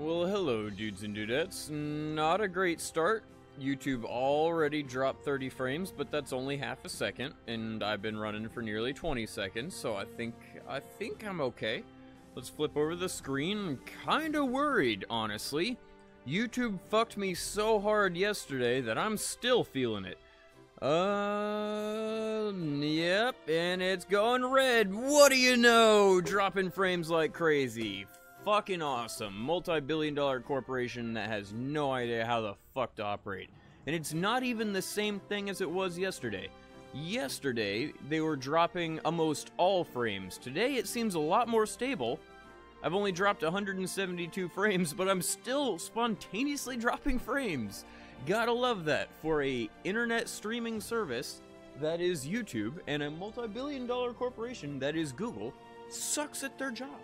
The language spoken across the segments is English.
Well, hello, dudes and dudettes. Not a great start. YouTube already dropped 30 frames, but that's only half a second, and I've been running for nearly 20 seconds, so I think I'm okay. Let's flip over the screen. I'm kinda worried, honestly. YouTube fucked me so hard yesterday that I'm still feeling it. Yep, and it's going red. What do you know? Dropping frames like crazy. Fucking awesome. Multi-billion-dollar corporation that has no idea how the fuck to operate. And it's not even the same thing as it was yesterday. Yesterday, they were dropping almost all frames. Today, it seems a lot more stable. I've only dropped 172 frames, but I'm still spontaneously dropping frames. Gotta love that for a internet streaming service that is YouTube and a multi-billion-dollar corporation that is Google sucks at their job.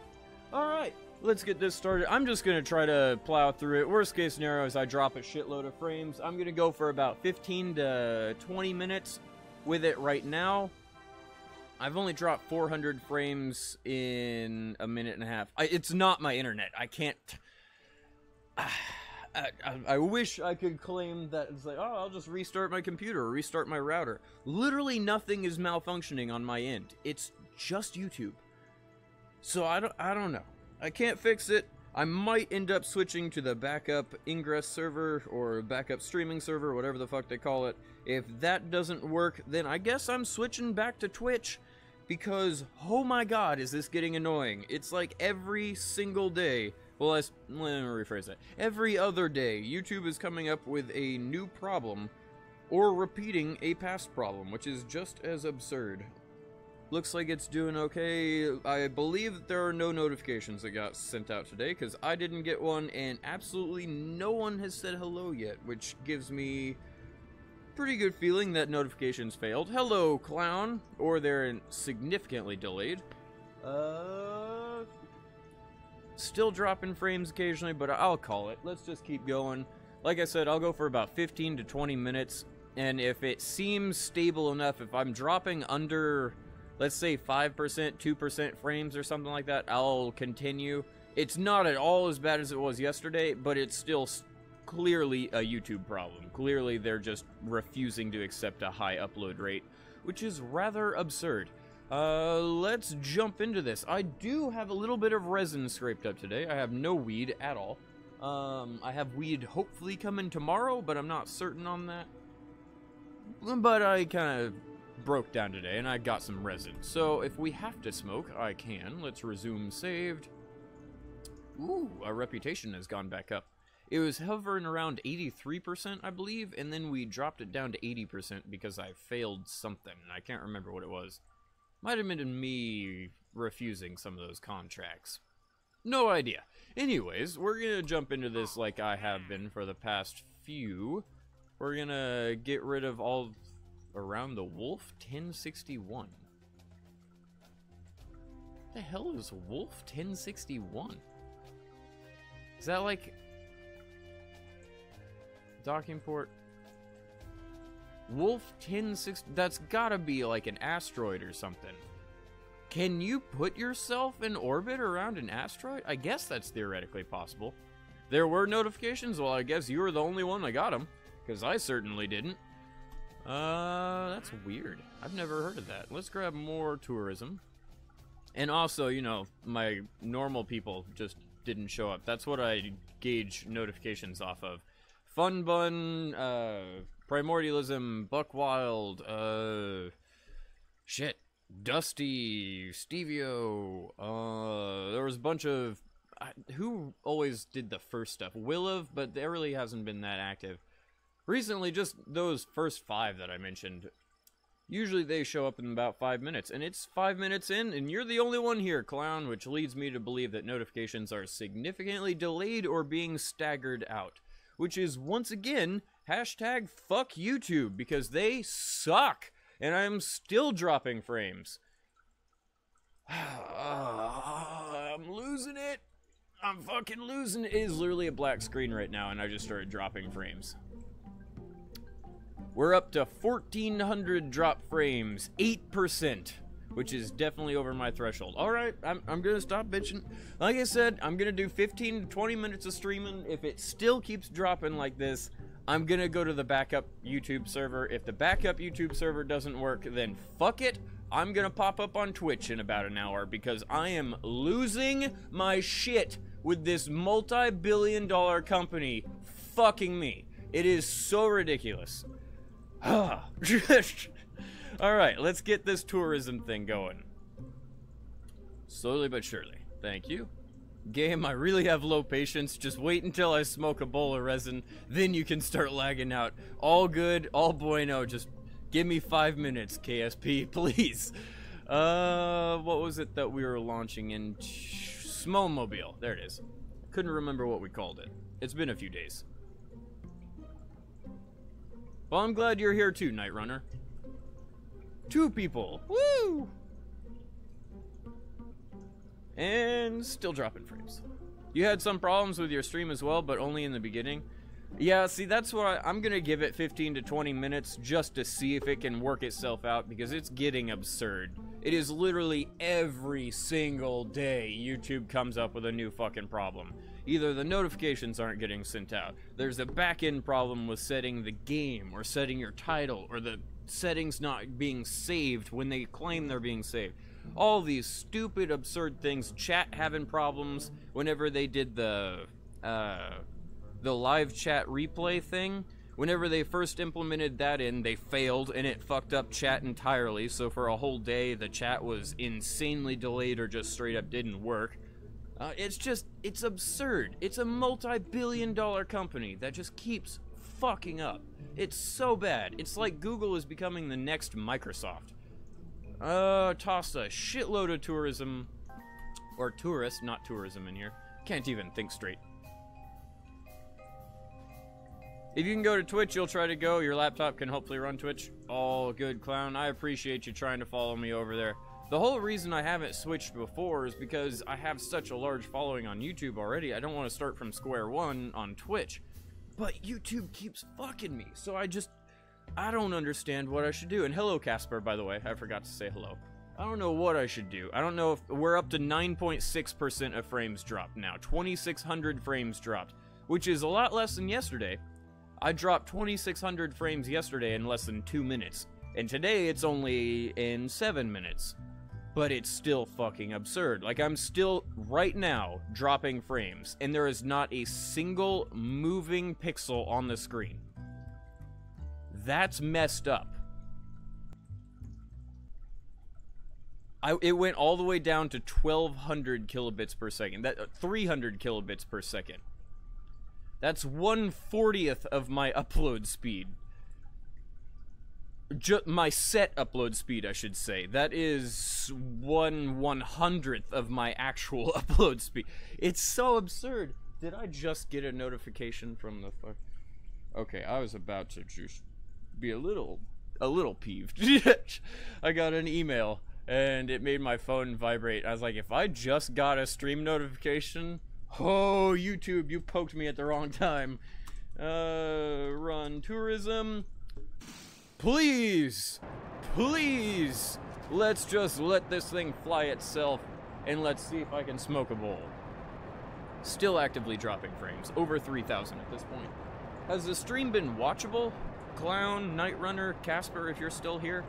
Alright, let's get this started. I'm just gonna try to plow through it. Worst case scenario is I drop a shitload of frames. I'm gonna go for about 15 to 20 minutes with it right now. I've only dropped 400 frames in a minute and a half. It's not my internet. I can't... I wish I could claim that it's like, oh, I'll just restart my computer or restart my router. Literally nothing is malfunctioning on my end. It's just YouTube. So I don't know. I can't fix it. I might end up switching to the backup ingress server or backup streaming server, whatever the fuck they call it. If that doesn't work, then I guess I'm switching back to Twitch because, oh my god, is this getting annoying. It's like every single day. Well, let me rephrase that. Every other day, YouTube is coming up with a new problem or repeating a past problem, which is just as absurd. Looks like it's doing okay. I believe that there are no notifications that got sent out today, because I didn't get one, and absolutely no one has said hello yet, which gives me pretty good feeling that notifications failed. Hello, clown. Or they're significantly delayed. Still dropping frames occasionally, but I'll call it. Let's just keep going. Like I said, I'll go for about 15 to 20 minutes, and if it seems stable enough, if I'm dropping under... let's say 5%, 2% frames or something like that, I'll continue. It's not at all as bad as it was yesterday, but it's still clearly a YouTube problem. Clearly they're just refusing to accept a high upload rate, which is rather absurd. Let's jump into this. I do have a little bit of resin scraped up today. I have no weed at all. I have weed hopefully coming tomorrow, but I'm not certain on that. But I kind of broke down today, and I got some resin. So if we have to smoke, I can. Let's resume saved. Ooh, our reputation has gone back up. It was hovering around 83%, I believe, and then we dropped it down to 80% because I failed something. I can't remember what it was. Might have been me refusing some of those contracts. No idea. Anyways, we're gonna jump into this like I have been for the past few. We're gonna get rid of all... around the Wolf 1061. What the hell is Wolf 1061? Is that like docking port? Wolf 1060, that's gotta be like an asteroid or something. Can you put yourself in orbit around an asteroid? I guess that's theoretically possible. There were notifications, well I guess you were the only one that got them, because I certainly didn't. That's weird. I've never heard of that. Let's grab more tourism. And also, you know, my normal people just didn't show up. That's what I gauge notifications off of. Fun Bun, Primordialism, Buckwild, shit, Dusty, Stevio, there was a bunch of, who always did the first stuff? Williv, but there really hasn't been that active. Recently, just those first 5 that I mentioned, usually they show up in about 5 minutes, and it's 5 minutes in, and you're the only one here, clown, which leads me to believe that notifications are significantly delayed or being staggered out, which is, once again, hashtag fuck YouTube, because they suck, and I'm still dropping frames. I'm losing it. I'm fucking losing it. It is literally a black screen right now, and I just started dropping frames. We're up to 1,400 drop frames, 8%. which is definitely over my threshold. Alright, I'm gonna stop bitching. Like I said, I'm gonna do 15 to 20 minutes of streaming. If it still keeps dropping like this, I'm gonna go to the backup YouTube server. If the backup YouTube server doesn't work, then fuck it. I'm gonna pop up on Twitch in about an hour because I am losing my shit with this multi-billion-dollar company fucking me. It is so ridiculous. Alright, let's get this tourism thing going. Slowly but surely. Thank you. Game, I really have low patience. Just wait until I smoke a bowl of resin, then you can start lagging out. All good, all bueno, just give me 5 minutes, KSP, please. What was it that we were launching in? Smomobile. There it is. Couldn't remember what we called it. It's been a few days. Well, I'm glad you're here too, Night Runner. 2 people. Woo! And still dropping frames. You had some problems with your stream as well, but only in the beginning. Yeah, see, that's why I'm gonna give it 15 to 20 minutes just to see if it can work itself out, because it's getting absurd. It is literally every single day YouTube comes up with a new fucking problem. Either the notifications aren't getting sent out, there's a back-end problem with setting the game, or setting your title, or the settings not being saved when they claim they're being saved. All these stupid, absurd things. Chat having problems whenever they did the live chat replay thing. Whenever they first implemented that in, they failed and it fucked up chat entirely. So for a whole day, the chat was insanely delayed or just straight up didn't work. It's absurd. It's a multi-billion-dollar company that just keeps fucking up. It's so bad. It's like Google is becoming the next Microsoft. Tossed a shitload of tourism, or tourists, not tourism in here. Can't even think straight. If you can go to Twitch, you'll try to go. Your laptop can hopefully run Twitch. All good, Clown. I appreciate you trying to follow me over there. The whole reason I haven't switched before is because I have such a large following on YouTube already. I don't want to start from square one on Twitch. But YouTube keeps fucking me, so I don't understand what I should do. And hello, Casper, by the way. I forgot to say hello. I don't know what I should do. I don't know if we're up to 9.6% of frames dropped now. 2,600 frames dropped, which is a lot less than yesterday. I dropped 2,600 frames yesterday in less than 2 minutes. And today it's only in 7 minutes. But it's still fucking absurd. Like, I'm still, right now, dropping frames. And there is not a single moving pixel on the screen. That's messed up. It went all the way down to 1,200 kilobits per second. 300 kilobits per second. That's 1/40th of my upload speed. My set upload speed, I should say. That is 1/100th of my actual upload speed. It's so absurd. Did I just get a notification from the fuck? Okay, I was about to just be a little peeved. I got an email and it made my phone vibrate. I was like, if I just got a stream notification, oh, YouTube, you poked me at the wrong time. Run tourism. Please, let's just let this thing fly itself and let's see if I can smoke a bowl. Still actively dropping frames, over 3,000 at this point. Has the stream been watchable? Clown, Night Runner, Casper, if you're still here,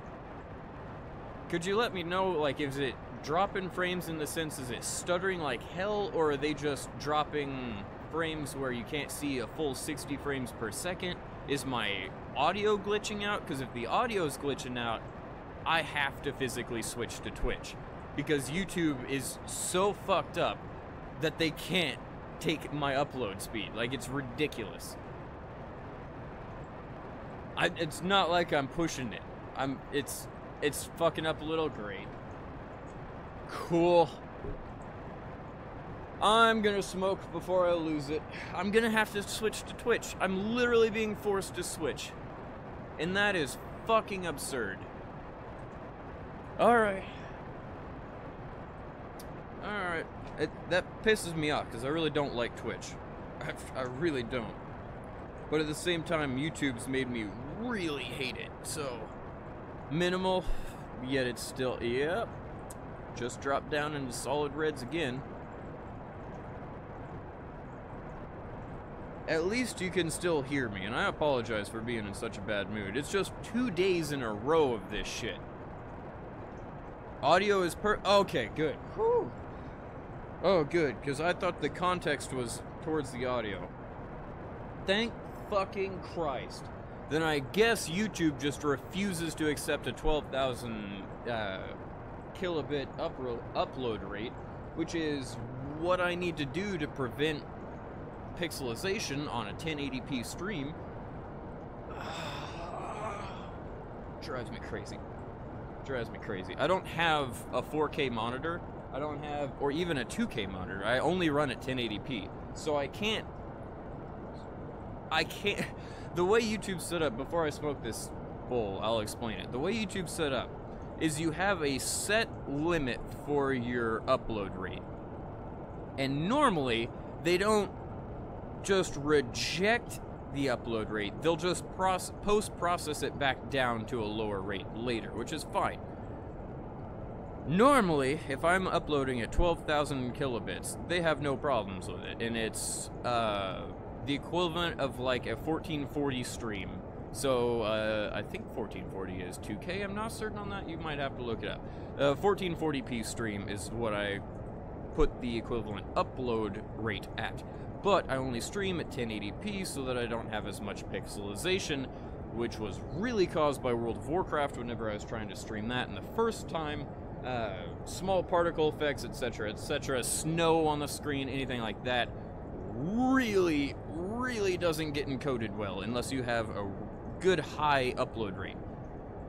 could you let me know, like, is it dropping frames in the sense, is it stuttering like hell, or are they just dropping frames where you can't see a full 60 frames per second? Is my audio glitching out? Because if the audio's glitching out, I have to physically switch to Twitch. Because YouTube is so fucked up that they can't take my upload speed. Like, it's ridiculous. It's not like I'm pushing it. It's fucking up a little. Great. Cool. I'm gonna smoke before I lose it. I'm gonna have to switch to Twitch. I'm literally being forced to switch. And that is fucking absurd. Alright. Alright. That pisses me off, because I really don't like Twitch. I really don't. But at the same time, YouTube's made me really hate it. So, minimal. yet it's still, yep, just dropped down into solid reds again. At least you can still hear me, and I apologize for being in such a bad mood. It's just 2 days in a row of this shit. Audio is okay, good. Whew. Oh, good, because I thought the context was towards the audio. Thank fucking Christ. Then I guess YouTube just refuses to accept a 12,000 kilobit upload rate, which is what I need to do to prevent pixelization on a 1080p stream. Drives me crazy. Drives me crazy. I don't have a 4K monitor. I don't have, or even a 2K monitor. I only run at 1080p. So I can't, the way YouTube's set up, before I smoke this bowl, I'll explain it. The way YouTube's set up is you have a set limit for your upload rate. And normally, they don't just reject the upload rate. They'll just post-process it back down to a lower rate later, which is fine. Normally, if I'm uploading at 12,000 kilobits, they have no problems with it, and it's the equivalent of like a 1440 stream. So I think 1440 is 2K. I'm not certain on that. You might have to look it up. 1440p stream is what I put the equivalent upload rate at. But I only stream at 1080p so that I don't have as much pixelization, which was really caused by World of Warcraft whenever I was trying to stream that. And the first time, small particle effects, etc., etc., snow on the screen, anything like that, really doesn't get encoded well unless you have a good high upload rate.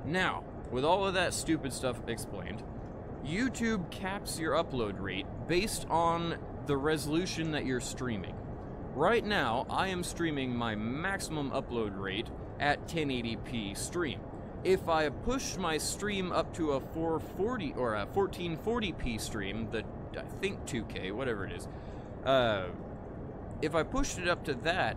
Now, with all of that stupid stuff explained, YouTube caps your upload rate based on the resolution that you're streaming. Right now, I am streaming my maximum upload rate at 1080p stream. If I push my stream up to a 440 or a 1440p stream, I think 2K, whatever it is, if I pushed it up to that,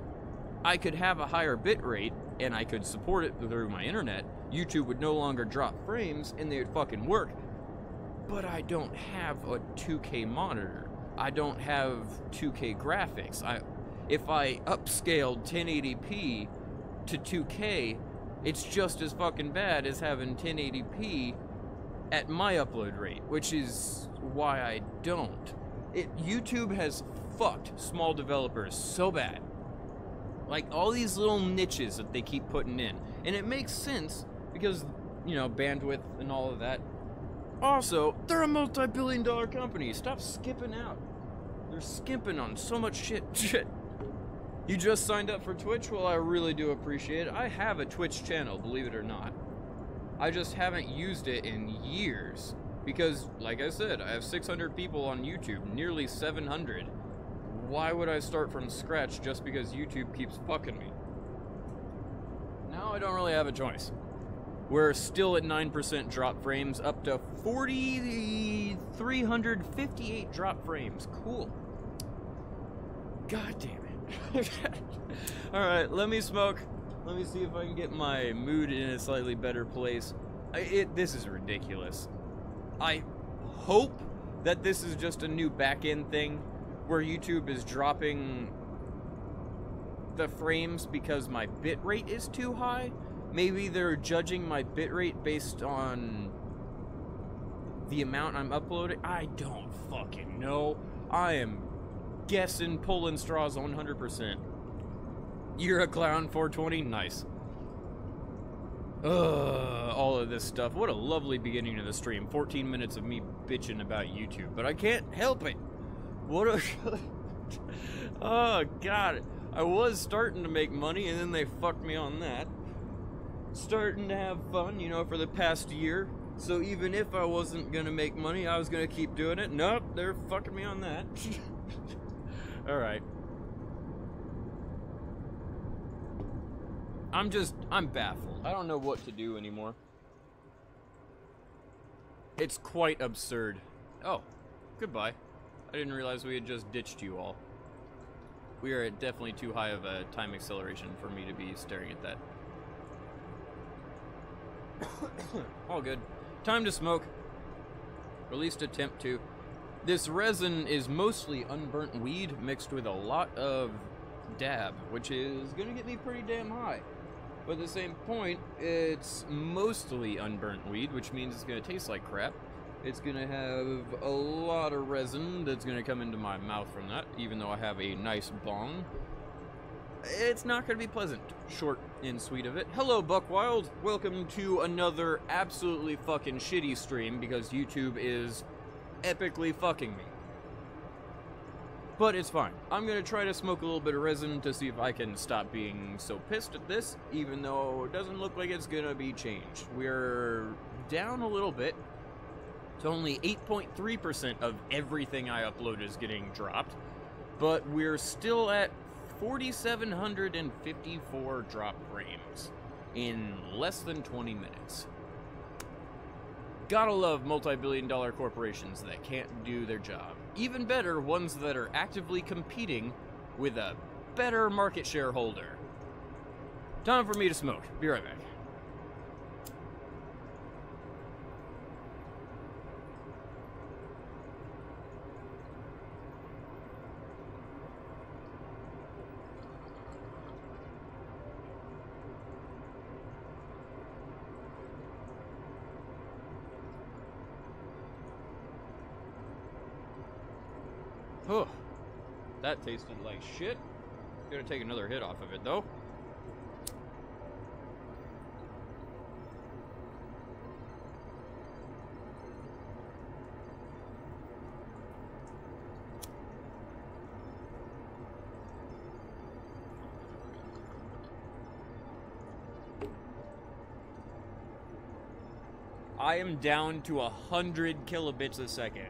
I could have a higher bit rate and I could support it through my internet. YouTube would no longer drop frames and they would fucking work. But I don't have a 2K monitor. I don't have 2K graphics. If I upscaled 1080p to 2K, it's just as fucking bad as having 1080p at my upload rate, which is why I don't. YouTube has fucked small developers so bad. Like, all these little niches that they keep putting in. And it makes sense, because, you know, bandwidth and all of that. Also, they're a multi-billion-dollar company. Stop skipping out. They're skimping on so much shit. You just signed up for Twitch? Well, I really do appreciate it. I have a Twitch channel, believe it or not. I just haven't used it in years. Because, like I said, I have 600 people on YouTube, nearly 700. Why would I start from scratch just because YouTube keeps fucking me? Now I don't really have a choice. We're still at 9% drop frames, up to 358 drop frames. Cool. God damn it. Alright, let me smoke. Let me see if I can get my mood in a slightly better place. This is ridiculous. I hope that this is just a new back-end thing where YouTube is dropping the frames because my bitrate is too high. Maybe they're judging my bitrate based on the amount I'm uploading. I don't fucking know. I am guessing, pulling straws 100%. You're a clown, 420? Nice. All of this stuff. What a lovely beginning to the stream. 14 minutes of me bitching about YouTube, but I can't help it. What a... Oh, God. I was starting to make money, and then they fucked me on that. Starting to have fun, you know, for the past year. So even if I wasn't gonna make money, I was gonna keep doing it. Nope, they're fucking me on that. Alright. I'm baffled. I don't know what to do anymore. It's quite absurd. Oh, goodbye. I didn't realize we had just ditched you all. We are at definitely too high of a time acceleration for me to be staring at that. All good. Time to smoke. Or at least attempt to. This resin is mostly unburnt weed mixed with a lot of dab, which is gonna get me pretty damn high. But at the same point, it's mostly unburnt weed, which means it's gonna taste like crap. It's gonna have a lot of resin that's gonna come into my mouth from that, even though I have a nice bong. It's not gonna be pleasant. Short and sweet of it. Hello, Buckwild. Welcome to another absolutely fucking shitty stream because YouTube is epically fucking me. But it's fine. I'm gonna try to smoke a little bit of resin to see if I can stop being so pissed at this, even though it doesn't look like it's gonna be changed. We're down a little bit. It's only 8.3% of everything I upload is getting dropped, but we're still at 4,754 drop frames in less than 20 minutes. Gotta love multi-billion-dollar corporations that can't do their job. Even better, ones that are actively competing with a better market share holder. Time for me to smoke. Be right back. Oh, that tasted like shit. Gonna take another hit off of it, though. I am down to 100 kilobits a second.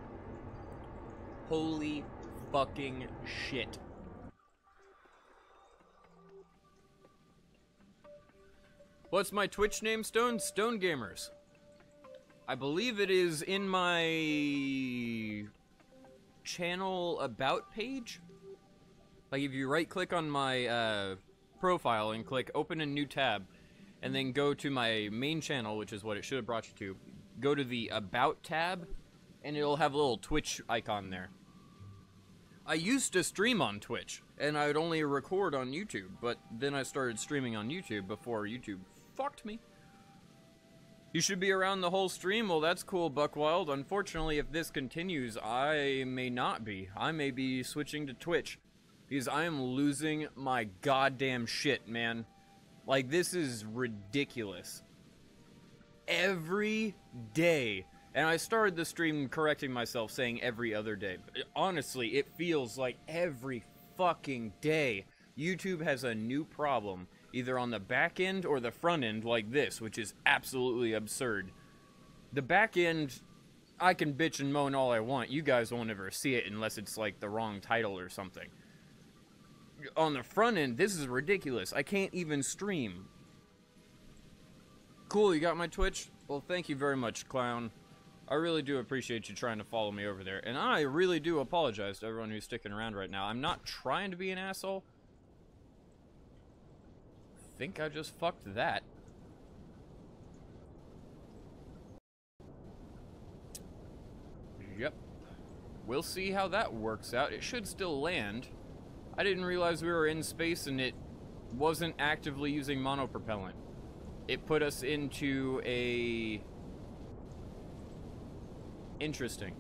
Holy fucking shit. What's my Twitch name, Stone? Stone Gamers. I believe it is in my channel about page. Like if you right click on my profile and click open a new tab and then go to my main channel, which is what it should have brought you to, go to the about tab and it'll have a little Twitch icon there. I used to stream on Twitch, and I would only record on YouTube, but then I started streaming on YouTube before YouTube fucked me. You should be around the whole stream? Well, that's cool, Buckwild. Unfortunately, if this continues, I may not be. I may be switching to Twitch, because I am losing my goddamn shit, man. Like, this is ridiculous. Every day. And I started the stream correcting myself, saying every other day. But honestly, it feels like every fucking day. YouTube has a new problem, either on the back end or the front end like this, which is absolutely absurd. The back end, I can bitch and moan all I want. You guys won't ever see it unless it's like the wrong title or something. On the front end, this is ridiculous. I can't even stream. Cool, you got my Twitch? Well, thank you very much, clown. I really do appreciate you trying to follow me over there. And I really do apologize to everyone who's sticking around right now. I'm not trying to be an asshole. I think I just fucked that. Yep. We'll see how that works out. It should still land. I didn't realize we were in space and it wasn't actively using monopropellant. It put us into a... Interesting.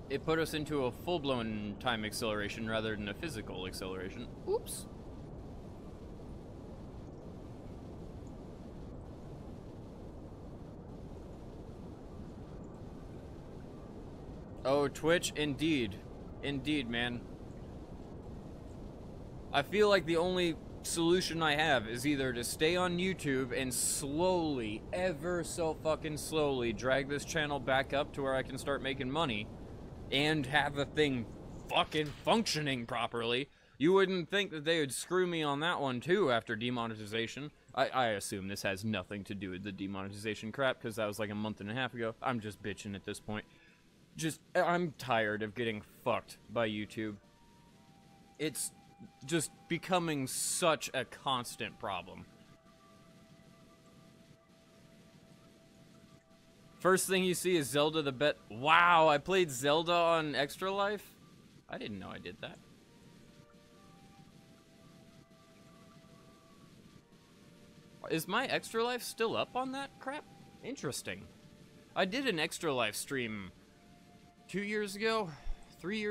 It put us into a full-blown time acceleration rather than a physical acceleration. Oops. Oh, Twitch, indeed. Indeed, man. I feel like the only solution I have is either to stay on YouTube and slowly, ever so fucking slowly, drag this channel back up to where I can start making money and have the thing fucking functioning properly. You wouldn't think that they would screw me on that one too after demonetization. I assume this has nothing to do with the demonetization crap because that was like a month and a half ago. I'm just bitching at this point. I'm tired of getting fucked by YouTube. It's just becoming such a constant problem. First thing you see is Zelda the Bet. Wow, I played Zelda on Extra Life? I didn't know I did that. Is my Extra Life still up on that crap? Interesting. I did an Extra Life stream 2 years ago? 3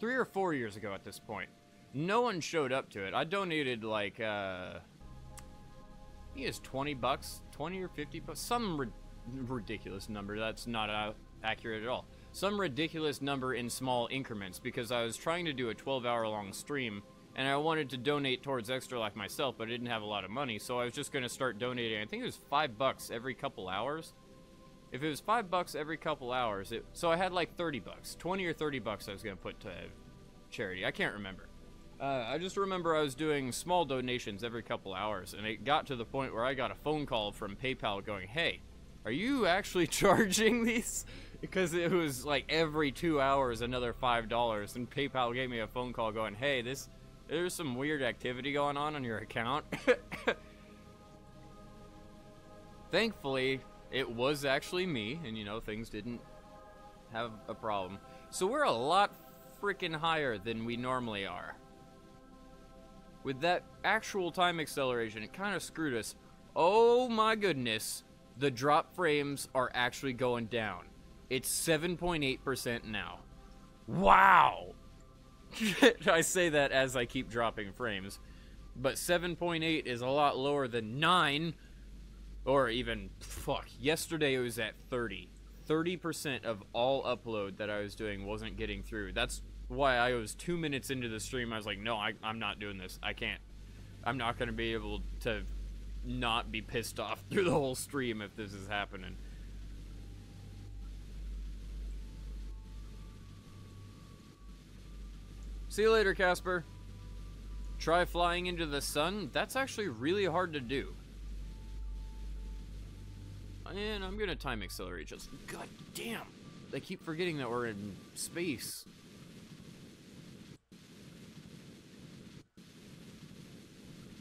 or 4 years ago at this point. No one showed up to it. I donated like, I think it's 20 bucks, 20 or 50 bucks, some ridiculous number. That's not accurate at all. Some ridiculous number in small increments because I was trying to do a 12-hour long stream and I wanted to donate towards Extra Life myself, but I didn't have a lot of money, so I was just going to start donating. I think it was $5 every couple hours. If it was $5 every couple hours, so I had like 30 bucks, 20 or 30 bucks I was going to put to charity. I can't remember. I just remember I was doing small donations every couple hours, and it got to the point where I got a phone call from PayPal going, "Hey, are you actually charging these?" Because it was like every 2 hours another $5, and PayPal gave me a phone call going, "Hey, there's some weird activity going on your account." Thankfully, it was actually me, and you know, things didn't have a problem. So we're a lot freaking higher than we normally are. With that actual time acceleration, it kind of screwed us. Oh my goodness, the drop frames are actually going down. It's 7.8% now. Wow! I say that as I keep dropping frames. But 7.8 is a lot lower than 9. Or even, fuck, yesterday it was at 30. 30% of all upload that I was doing wasn't getting through. That's why I was 2 minutes into the stream. I was like, no, I'm not doing this. I can't. I'm not going to be able to not be pissed off through the whole stream if this is happening. See you later, Casper. Try flying into the sun? That's actually really hard to do. And I'm gonna time accelerate just... God damn! I keep forgetting that we're in space.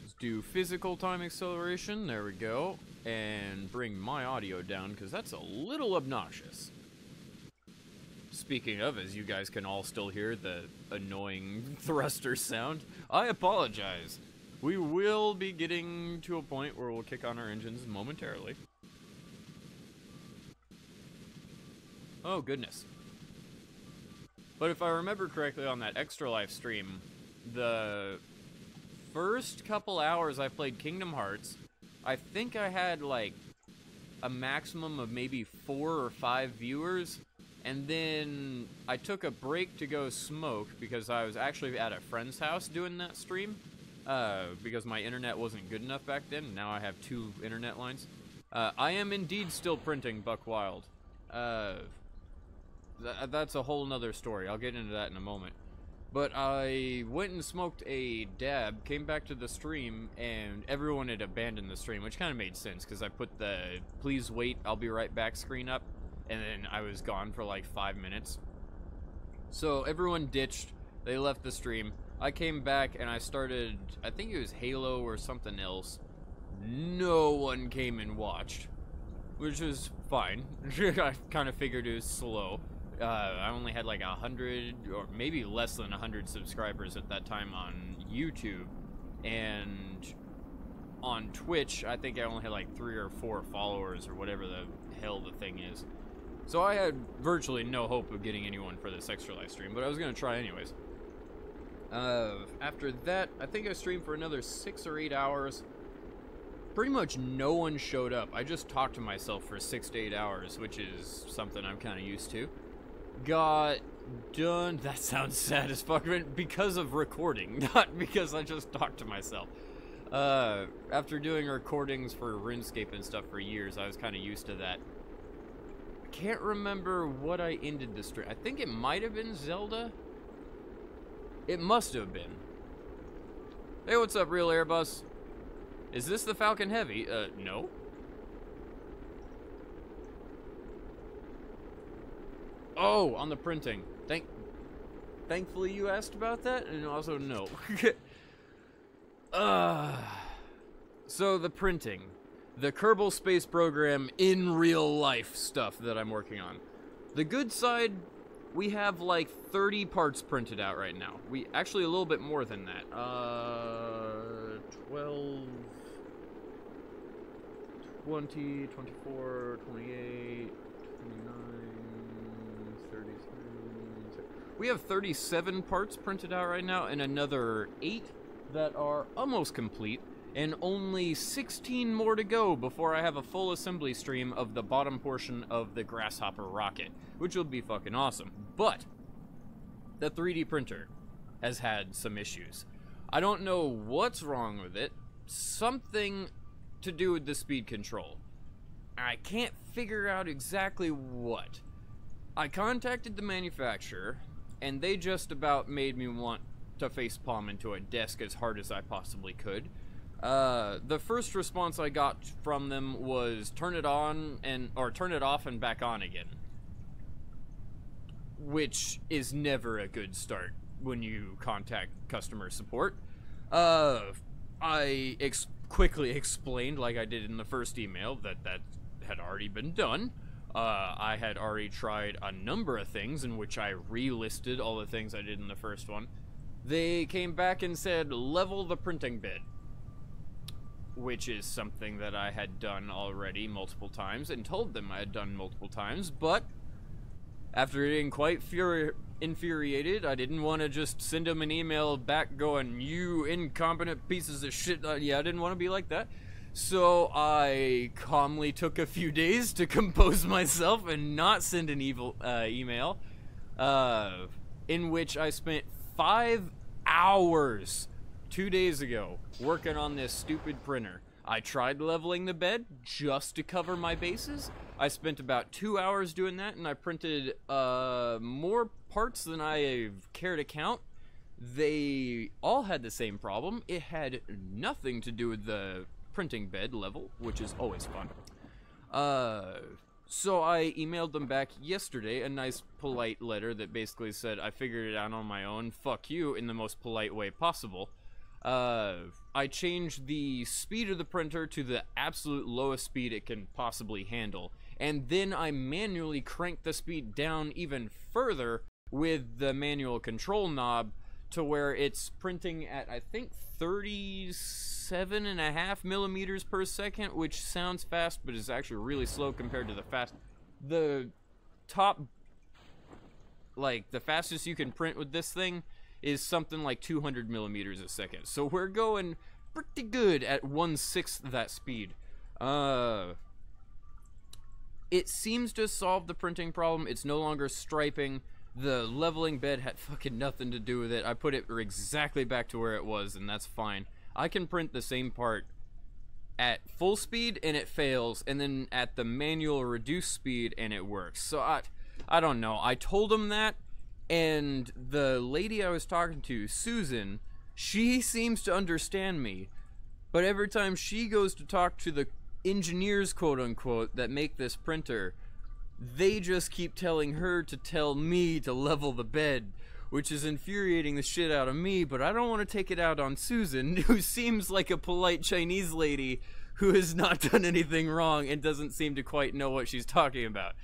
Let's do physical time acceleration. There we go. And bring my audio down, because that's a little obnoxious. Speaking of, as you guys can all still hear the annoying thruster sound, I apologize. We will be getting to a point where we'll kick on our engines momentarily. Oh, goodness. But if I remember correctly on that Extra Life stream, the first couple hours I played Kingdom Hearts, I think I had like a maximum of maybe 4 or 5 viewers, and then I took a break to go smoke because I was actually at a friend's house doing that stream, because my internet wasn't good enough back then. Now I have 2 internet lines. I am indeed still printing Buck Wild. That's a whole nother story. I'll get into that in a moment. But I went and smoked a dab, came back to the stream, and everyone had abandoned the stream, which kind of made sense, because I put the "please wait, I'll be right back" screen up, and then I was gone for like 5 minutes. So everyone ditched, they left the stream. I came back and I started, I think it was Halo or something else. No one came and watched, which was fine. I kind of figured it was slow. I only had like 100 or maybe less than 100 subscribers at that time on YouTube, and on Twitch I think I only had like 3 or 4 followers or whatever the hell the thing is. So I had virtually no hope of getting anyone for this Extra Life stream, but I was gonna try anyways. After that, I think I streamed for another 6 or 8 hours. Pretty much no one showed up. I just talked to myself for 6 to 8 hours, which is something I'm kind of used to. Got done. That sounds sad as fuck, because of recording, not because I just talked to myself. After doing recordings for RuneScape and stuff for years, I was kind of used to that. Can't remember what I ended the stream. I think it might have been Zelda. It must have been. Hey, what's up, Real Airbus? Is this the Falcon Heavy? No. Oh, on the printing. Thankfully you asked about that, and also no. So the printing. the Kerbal space program in real life stuff that I'm working on. The good side, we have like 30 parts printed out right now. We actually a little bit more than that. 12, 20, 24, 28, 29, 33. We have 37 parts printed out right now and another 8 that are almost complete. And only 16 more to go before I have a full assembly stream of the bottom portion of the Grasshopper rocket, which will be fucking awesome. But the 3D printer has had some issues. I don't know what's wrong with it. Something to do with the speed control. I can't figure out exactly what. I contacted the manufacturer, and they just about made me want to facepalm into a desk as hard as I possibly could. The first response I got from them was turn it on or turn it off and back on again. Which is never a good start when you contact customer support. I quickly explained, like I did in the first email, that had already been done. I had already tried a number of things in which I relisted all the things I did in the first one. They came back and said, level the printing bed. Which is something that I had done already multiple times and told them I had done multiple times, but after getting quite infuriated, I didn't want to just send them an email back going, you incompetent pieces of shit. Yeah, I didn't want to be like that. So I calmly took a few days to compose myself and not send an email, in which I spent 5 hours 2 days ago working on this stupid printer. I tried leveling the bed just to cover my bases. I spent about 2 hours doing that, and I printed more parts than I care to count. They all had the same problem. It had nothing to do with the printing bed level, which is always fun. So I emailed them back yesterday, a nice polite letter that basically said, I figured it out on my own, fuck you, in the most polite way possible. I changed the speed of the printer to the absolute lowest speed it can possibly handle, and then I manually cranked the speed down even further with the manual control knob to where it's printing at, I think, 37.5 millimeters per second, which sounds fast, but is actually really slow compared to the top, like, the fastest you can print with this thing is something like 200 millimeters a second. So we're going pretty good at 1/6 that speed. It seems to solve the printing problem. It's no longer striping. The leveling bed had fucking nothing to do with it. I put it exactly back to where it was, and that's fine. I can print the same part at full speed and it fails, and then at the manual reduced speed and it works. So I don't know. I told him that, and the lady I was talking to, Susan, she seems to understand me, but every time she goes to talk to the engineers, quote unquote, that make this printer, they just keep telling her to tell me to level the bed, which is infuriating the shit out of me, but I don't want to take it out on Susan, who seems like a polite Chinese lady who has not done anything wrong and doesn't seem to quite know what she's talking about.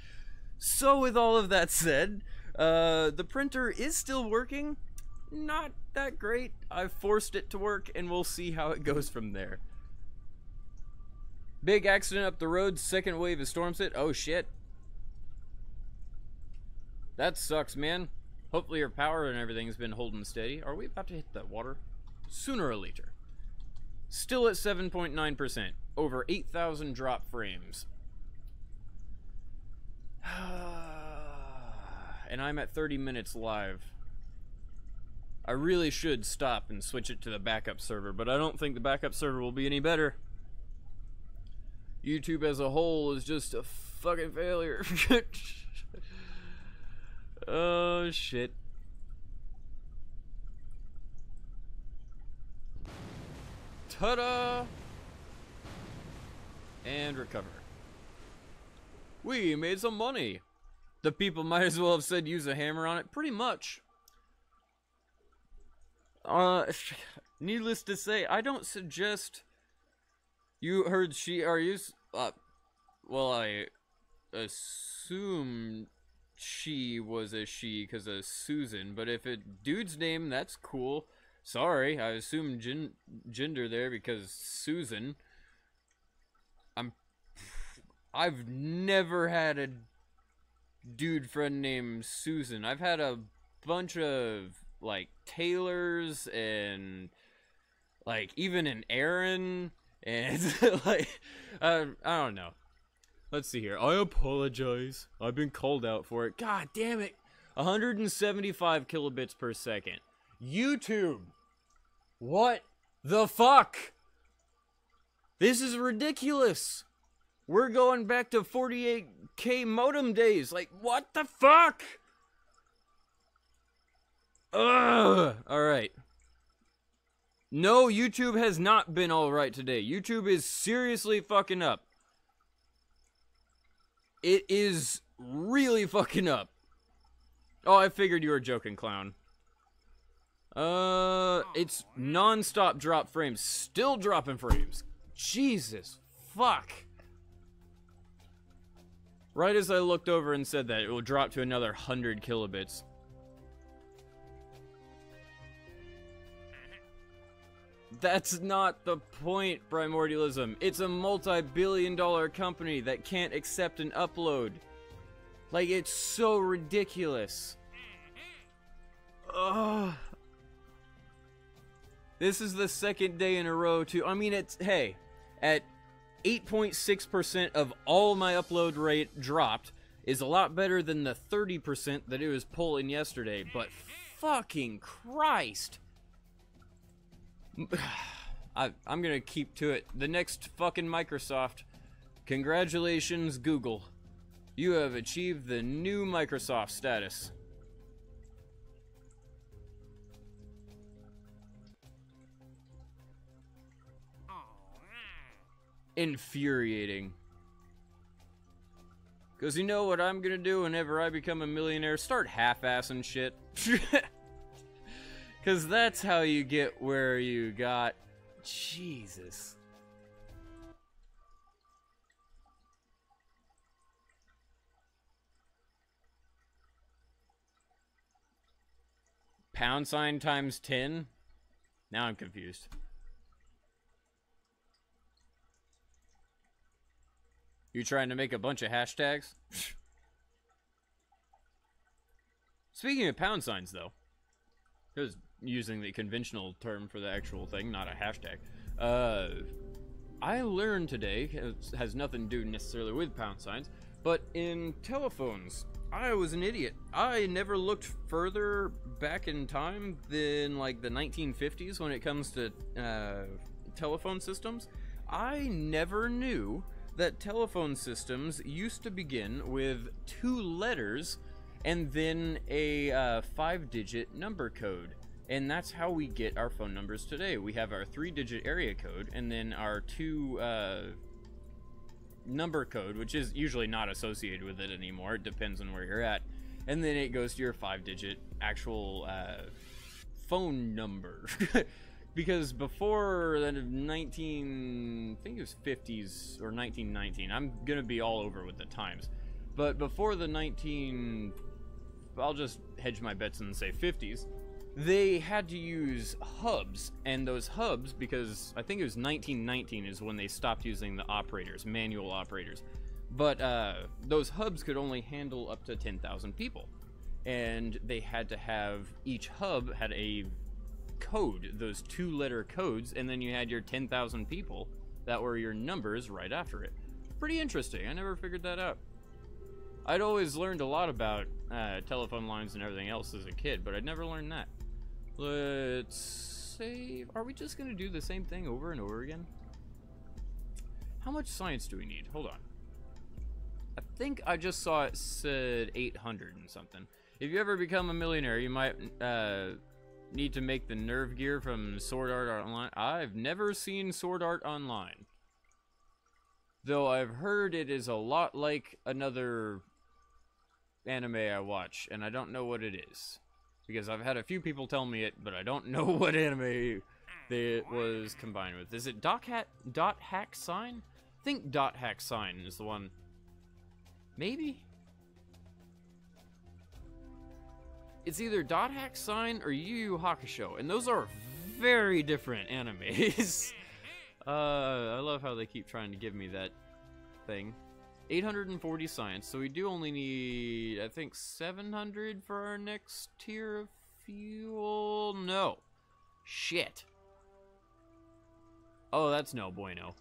So with all of that said, the printer is still working. Not that great. I've forced it to work, and we'll see how it goes from there. Big accident up the road, second wave of storms hit. Oh shit. That sucks, man. Hopefully your power and everything's been holding steady. Are we about to hit that water? Sooner or later. Still at 7.9%. Over 8,000 drop frames. And I'm at 30 minutes live. I really should stop and switch it to the backup server, but I don't think the backup server will be any better. YouTube as a whole is just a fucking failure. Oh shit. Ta-da! And recover. We made some money. The people might as well have said use a hammer on it. Pretty much. Needless to say, I don't suggest You heard she, are you, well, I assume she was a she because of Susan, but if a dude's name, that's cool. Sorry, I assumed gender there because Susan. I've never had a dude friend named Susan. I've had a bunch of, like, Taylors and, like, even an Aaron and, like, I don't know. Let's see here. I apologize. I've been called out for it. God damn it. 175 kilobits per second. YouTube. What the fuck? This is ridiculous. We're going back to 48K modem days. Like, what the fuck? Ugh. Alright. No, YouTube has not been alright today. YouTube is seriously fucking up. It is really fucking up. Oh, I figured you were joking, clown. It's non-stop drop frames. Still dropping frames. Jesus fuck. Right as I looked over and said that, it will drop to another 100 kilobits. That's not the point, Primordialism. It's a multi-billion-dollar company that can't accept an upload. Like, it's so ridiculous. Ugh. This is the second day in a row, too. I mean, it's, hey, at 8.6% of all my upload rate dropped is a lot better than the 30% that it was pulling yesterday, but fucking Christ. I'm gonna keep to it. The next fucking Microsoft. Congratulations, Google. You have achieved the new Microsoft status. Infuriating. Because you know what I'm gonna do whenever I become a millionaire? Start half-assing shit. Because that's how you get where you got. Jesus. Pound sign times 10? Now I'm confused. You trying to make a bunch of hashtags? Speaking of pound signs, though. Because using the conventional term for the actual thing, not a hashtag. I learned today, it has nothing to do necessarily with pound signs, but in telephones, I was an idiot. I never looked further back in time than like the 1950s when it comes to telephone systems. I never knew that telephone systems used to begin with 2 letters and then a 5-digit number code. And that's how we get our phone numbers today. We have our 3-digit area code and then our 2 number code, which is usually not associated with it anymore. It depends on where you're at. And then it goes to your 5-digit actual phone number. Because before the I think it was 50s or 1919, I'm gonna be all over with the times, but before the I'll just hedge my bets and say 50s, they had to use hubs, and those hubs, because I think it was 1919 is when they stopped using the operators, manual operators, but those hubs could only handle up to 10,000 people, and they had to have, each hub had a code, those 2-letter codes, and then you had your 10,000 people that were your numbers right after it. Pretty interesting. I never figured that out. I'd always learned a lot about telephone lines and everything else as a kid, but I'd never learned that. Let's save. Are we just gonna do the same thing over and over again? How much science do we need? Hold on. I think I just saw it said 800 and something. If you ever become a millionaire, you might need to make the nerve gear from Sword Art Online. I've never seen Sword Art Online, though I've heard it is a lot like another anime I watch, and I don't know what it is, because I've had a few people tell me it, but I don't know what anime that was combined with. Is it dot hack sign? I think dot hack sign is the one. Maybe? It's either dot hack sign or Yu Yu Hakusho, and those are very different animes. I love how they keep trying to give me that thing. 840 science, so we do only need, I think, 700 for our next tier of fuel. No. Shit. Oh, that's no bueno.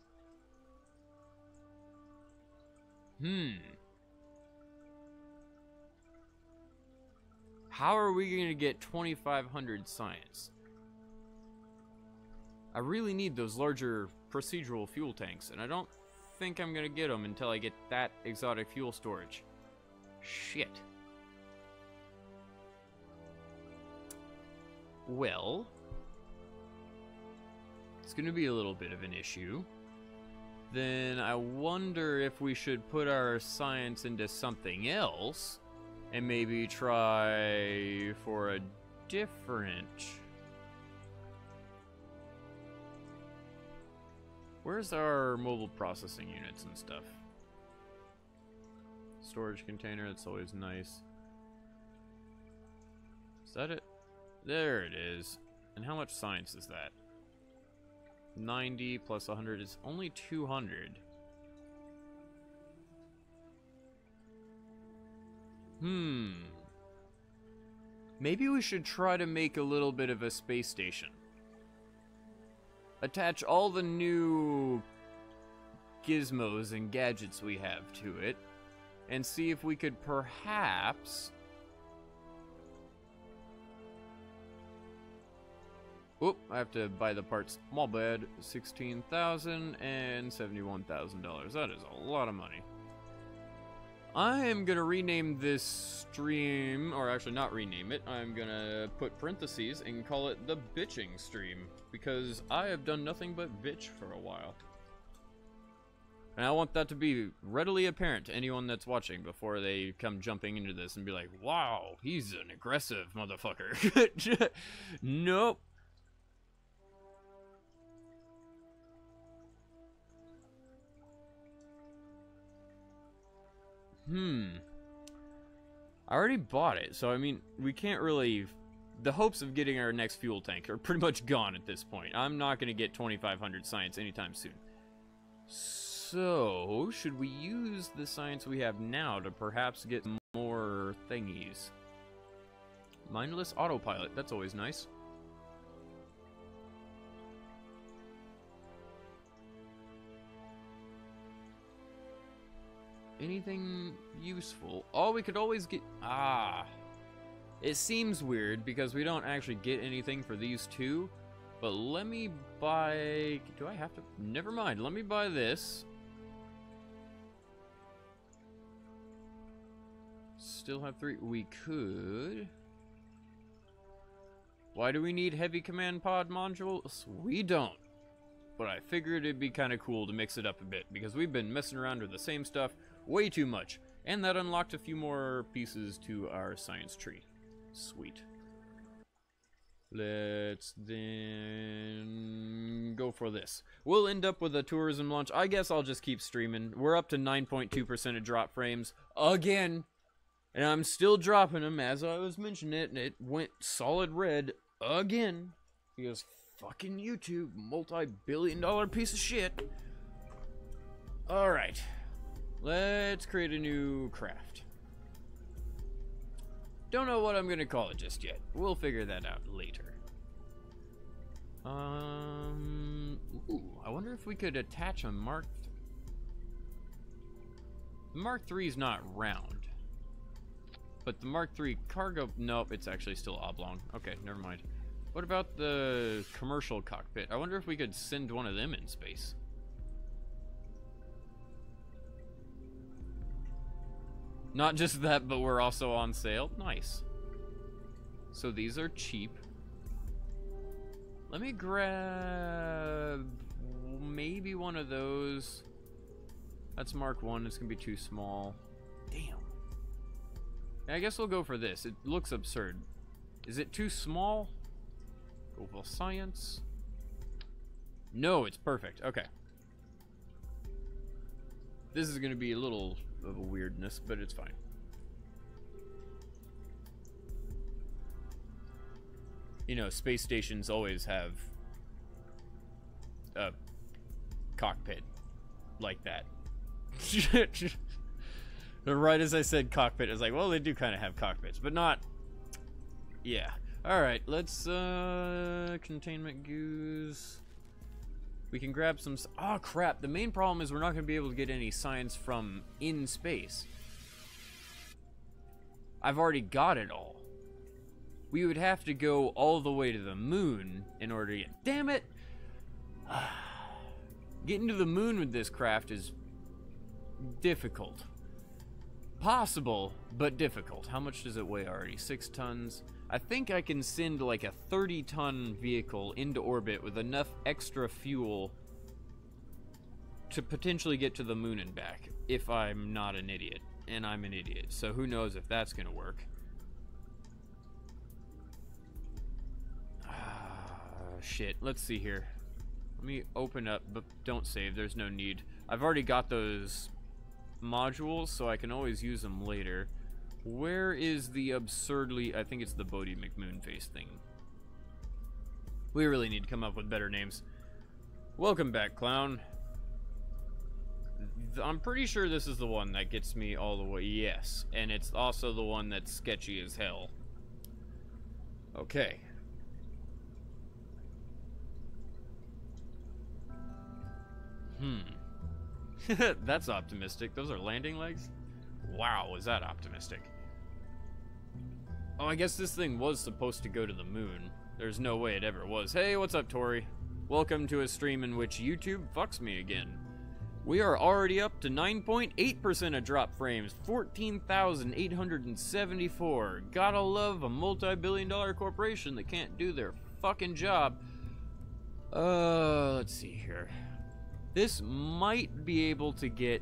How are we going to get 2,500 science? I really need those larger procedural fuel tanks, and I don't think I'm going to get them until I get that exotic fuel storage. Shit. Well, it's going to be a little bit of an issue. Then I wonder if we should put our science into something else and maybe try for a different... Where's our mobile processing units and stuff? Storage container, that's always nice. Is that it? There it is. And how much science is that? 90 plus 100 is only 200. Maybe we should try to make a little bit of a space station. Attach all the new gizmos and gadgets we have to it, and see if we could perhaps... Oop, I have to buy the parts. My bad. $16,000 and $71,000. That is a lot of money. I am going to rename this stream, or actually not rename it. I'm going to put parentheses and call it the bitching stream, because I have done nothing but bitch for a while. And I want that to be readily apparent to anyone that's watching before they come jumping into this and be like, wow, he's an aggressive motherfucker. Nope. I already bought it, so I mean, we can't really... The hopes of getting our next fuel tank are pretty much gone at this point. I'm not going to get 2,500 science anytime soon. So, should we use the science we have now to perhaps get more thingies? Mindless autopilot, that's always nice. Anything useful? Oh, we could always get... It seems weird because we don't actually get anything for these two. But let me buy... Do I have to... Never mind. Let me buy this. Still have 3. We could... Why do we need heavy command pod modules? We don't. But I figured it'd be kind of cool to mix it up a bit because we've been messing around with the same stuff way too much. And that unlocked a few more pieces to our science tree. Sweet. Let's then go for this. We'll end up with a tourism launch. I guess I'll just keep streaming. We're up to 9.2% of drop frames again. And I'm still dropping them as I was mentioning it. And it went solid red again. Because fucking YouTube, multi-billion-dollar piece of shit. Alright. Let's create a new craft. Don't know what I'm gonna call it just yet. We'll figure that out later. Ooh, I wonder if we could attach a Mark... The Mark III is not round. But the Mark III cargo... Nope, it's actually still oblong. Okay, never mind. What about the commercial cockpit? I wonder if we could send one of them in space. Not just that, but we're also on sale. Nice. So these are cheap. Let me grab maybe one of those. That's Mark 1. It's going to be too small. Damn. I guess we'll go for this. It looks absurd. Is it too small? Go for science. No, it's perfect. Okay. This is going to be a little of a weirdness, but it's fine. You know, space stations always have a cockpit like that. Right as I said cockpit, I was like, well, they do kind of have cockpits, but not... Yeah. Alright, let's, containment goos... We can grab some... Oh, crap. The main problem is we're not going to be able to get any science from in space. I've already got it all. We would have to go all the way to the moon in order to get... Damn it! Getting to the moon with this craft is difficult. Possible, but difficult. How much does it weigh already? 6 tons. I think I can send like a 30-ton vehicle into orbit with enough extra fuel to potentially get to the moon and back, if I'm not an idiot. And I'm an idiot, so who knows if that's gonna work. Shit, let's see here. Let me open up, but don't save, there's no need. I've already got those modules, so I can always use them later. Where is the absurdly... I think it's the Bodie McMoonface thing. We really need to come up with better names. Welcome back, clown. I'm pretty sure this is the one that gets me all the way. Yes, and it's also the one that's sketchy as hell. Okay. That's optimistic. Those are landing legs? Wow, was that optimistic. Oh, I guess this thing was supposed to go to the moon. There's no way it ever was. Hey, what's up, Tori? Welcome to a stream in which YouTube fucks me again. We are already up to 9.8% of drop frames. 14,874. Gotta love a multi-billion-dollar corporation that can't do their fucking job. Let's see here. This might be able to get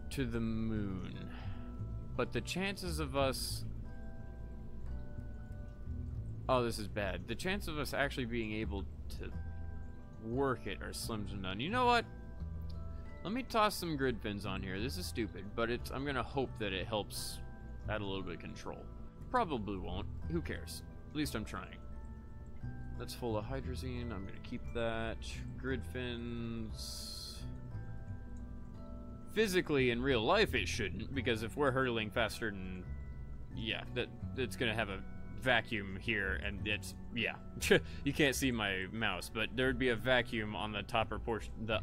to the moon, but the chances of us... Oh, this is bad. The chance of us actually being able to work it are slim to none. You know what? Let me toss some grid fins on here. This is stupid, but I'm gonna hope that it helps add a little bit of control. Probably won't. Who cares? At least I'm trying. That's full of hydrazine. I'm gonna keep that. Grid fins. Physically, in real life, it shouldn't, because if we're hurtling faster than... Yeah, it's gonna have a vacuum here, and it's... Yeah. You can't see my mouse, but there'd be a vacuum on the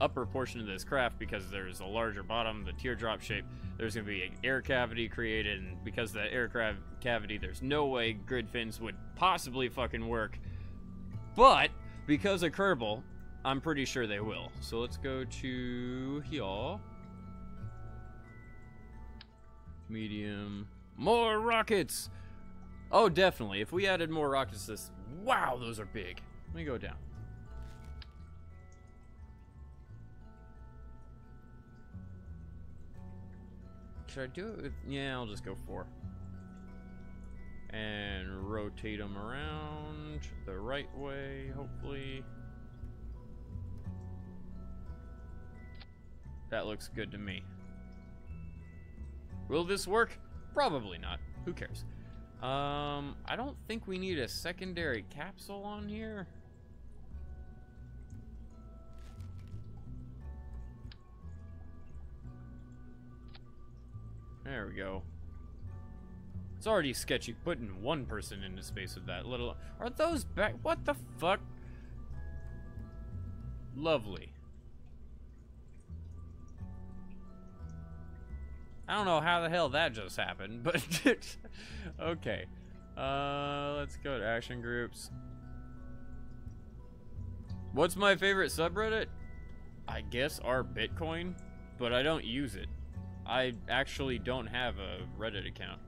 upper portion of this craft, because there's a larger bottom, the teardrop shape. There's gonna be an air cavity created, and because of that air cavity, there's no way grid fins would possibly fucking work. But, because of Kerbal, I'm pretty sure they will. So let's go to here. Medium. More rockets! Oh, definitely. If we added more rockets to this... Wow, those are big. Let me go down. Should I do it with... Yeah, I'll just go 4. And rotate them around the right way, hopefully. That looks good to me. Will this work? Probably not. Who cares? I don't think we need a secondary capsule on here. There we go. It's already sketchy putting one person into space with that little... Are those back... What the fuck? Lovely. I don't know how the hell that just happened, but... Okay. Let's go to action groups. What's my favorite subreddit? I guess r/Bitcoin, but I don't use it. I actually don't have a Reddit account.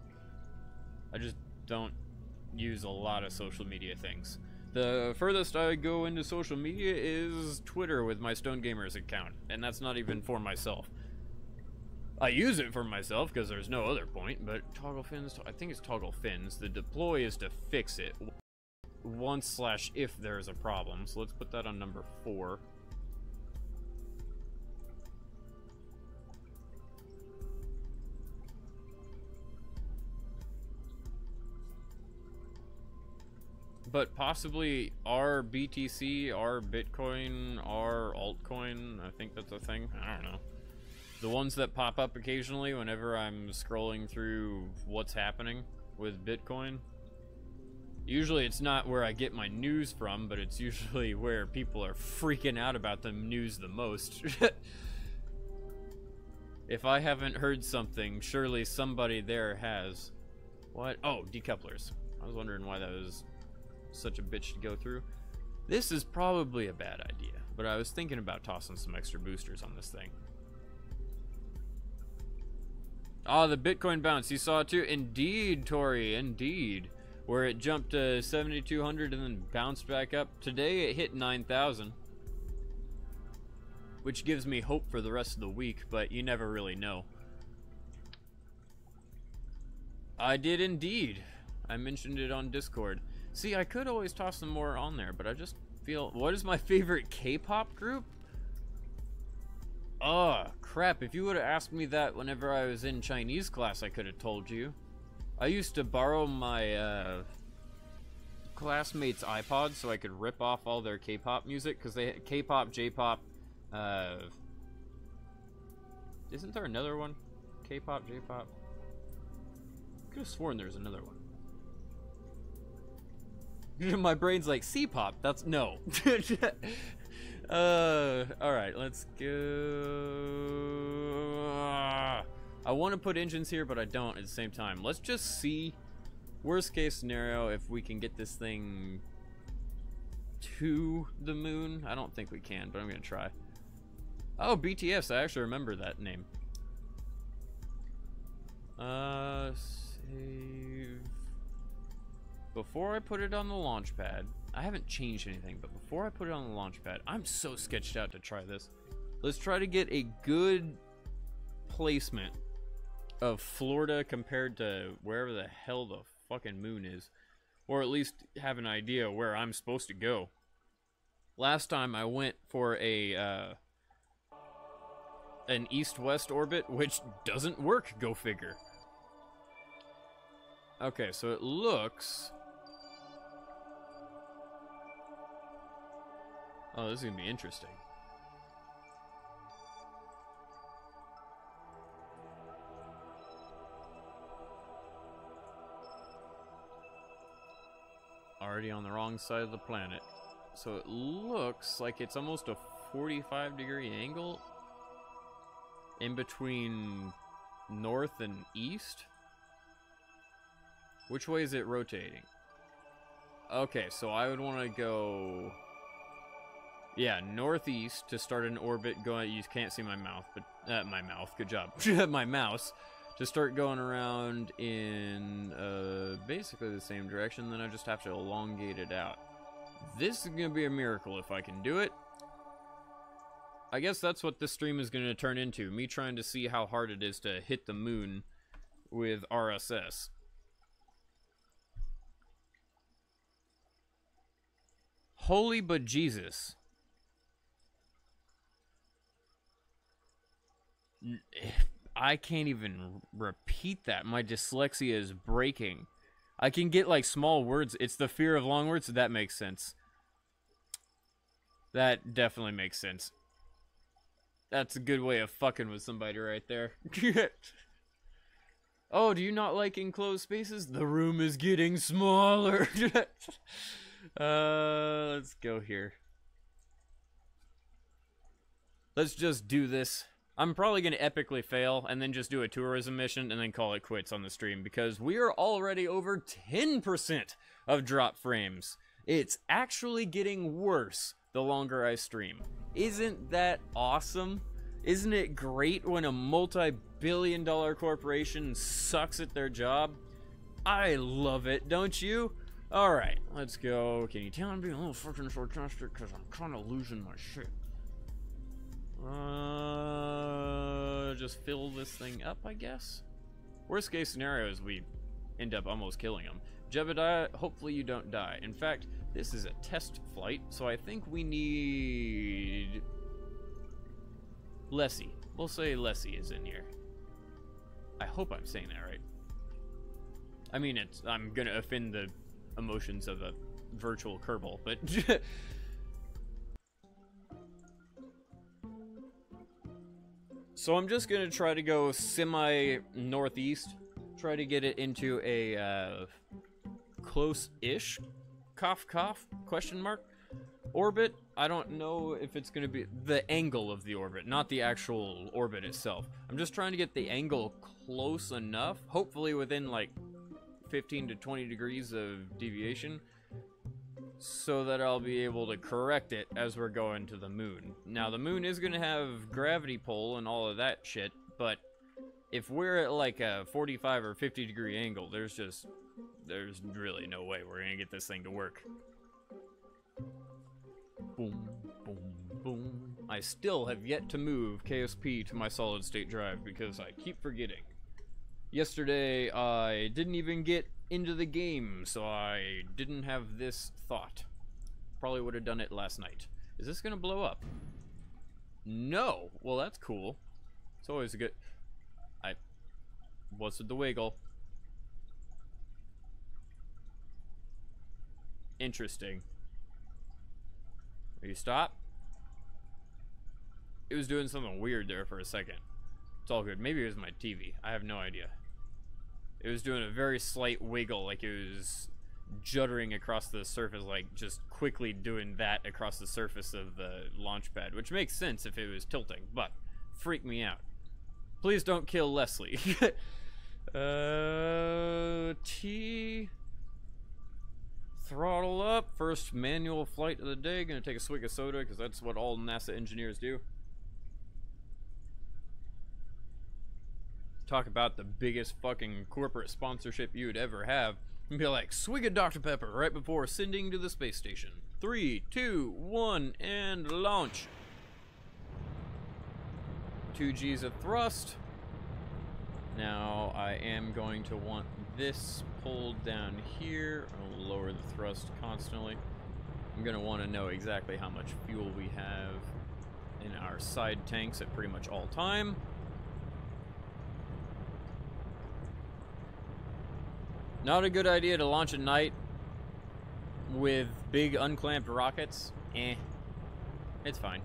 I just don't use a lot of social media things. The furthest I go into social media is Twitter with my Stone Gamers account, and that's not even for myself. I use it for myself because there's no other point, but toggle fins, I think it's toggle fins. The deploy is to fix it. once/if there's a problem. So let's put that on number 4. But possibly our BTC, our Bitcoin, our altcoin, I think that's a thing. I don't know. The ones that pop up occasionally whenever I'm scrolling through what's happening with Bitcoin. Usually it's not where I get my news from, but it's usually where people are freaking out about the news the most. If I haven't heard something, surely somebody there has. What? Oh, decouplers. I was wondering why that was such a bitch to go through. This is probably a bad idea, but I was thinking about tossing some extra boosters on this thing. Oh, the Bitcoin bounce, you saw it too? Indeed, Tori, indeed. Where it jumped to 7,200 and then bounced back up. Today it hit 9,000. Which gives me hope for the rest of the week, but you never really know. I did indeed. I mentioned it on Discord. See, I could always toss some more on there, but I just feel... What is my favorite K-pop group? Oh, crap. If you would have asked me that whenever I was in Chinese class, I could have told you. I used to borrow my classmates' iPods so I could rip off all their K-pop music, because they had K-pop, J-pop, isn't there another one? K-pop, J-pop? Could have sworn there's another one. My brain's like, C-pop, that's no. Alright, let's go. I want to put engines here, but I don't at the same time. Let's just see, worst case scenario, if we can get this thing to the moon. I don't think we can, but I'm going to try. Oh, BTS, I actually remember that name. Save. Before I put it on the launch pad, I haven't changed anything, but before I put it on the launch pad, I'm so sketched out to try this. Let's try to get a good placement of Florida compared to wherever the hell the fucking moon is. Or at least have an idea where I'm supposed to go. Last time I went for a, an east-west orbit, which doesn't work, go figure. Okay, so it looks... Oh, this is gonna be interesting. Already on the wrong side of the planet. So it looks like it's almost a 45-degree angle in between north and east. Which way is it rotating? Okay, so I would want to go... Yeah, northeast to start an orbit going... You can't see my mouth, but... my mouth, good job. My mouse. To start going around in basically the same direction, then I just have to elongate it out. This is going to be a miracle if I can do it. I guess that's what this stream is going to turn into. Me trying to see how hard it is to hit the moon with RSS. Holy bejesus. I can't even repeat that. My dyslexia is breaking. I can get like small words. It's the fear of long words. That makes sense. That definitely makes sense. That's a good way of fucking with somebody right there. Oh, do you not like enclosed spaces? The room is getting smaller. Let's go here. Let's just do this. I'm probably going to epically fail and then just do a tourism mission and then call it quits on the stream because we are already over 10% of drop frames. It's actually getting worse the longer I stream. Isn't that awesome? Isn't it great when a multi-billion-dollar corporation sucks at their job? I love it, don't you? Alright, let's go. Can you tell I'm being a little freaking sarcastic because I'm kind of losing my shit. Just fill this thing up, I guess. Worst case scenario is we end up almost killing them. Jebediah, hopefully you don't die. In fact, this is a test flight, so I think we need... Lessie. We'll say Lessie is in here. I hope I'm saying that right. I mean, I'm gonna offend the emotions of a virtual Kerbal, but... So I'm just gonna try to go semi-northeast. Try to get it into a close-ish cough question mark orbit. I don't know if it's gonna be the angle of the orbit, not the actual orbit itself. I'm just trying to get the angle close enough, hopefully within like 15 to 20 degrees of deviation, so that I'll be able to correct it as we're going to the moon. Now the moon is gonna have gravity pull and all of that shit, but if we're at like a 45 or 50 degree angle, there's really no way we're gonna get this thing to work. Boom, boom, boom. I still have yet to move KSP to my solid state drive because I keep forgetting. Yesterday, I didn't even get into the game, so I didn't have this thought. Probably would have done it last night. Is this gonna blow up? No. Well, that's cool. It's always a good... What's with the wiggle? Interesting. Will you stop? It was doing something weird there for a second. It's all good. Maybe it was my TV. I have no idea. It was doing a very slight wiggle, like it was juddering across the surface, like just quickly doing that across the surface of the launch pad, which makes sense if it was tilting, but freaked me out. Please don't kill Leslie. T. Throttle up. First manual flight of the day. Gonna take a swig of soda because that's what all NASA engineers do. Talk about the biggest fucking corporate sponsorship you would ever have. And be like, swig of Dr. Pepper right before sending to the space station. 3, 2, 1, and launch. 2 G's of thrust. Now I am going to want this pulled down here. I'll lower the thrust constantly. I'm going to want to know exactly how much fuel we have in our side tanks at pretty much all time. Not a good idea to launch at night with big unclamped rockets. It's fine.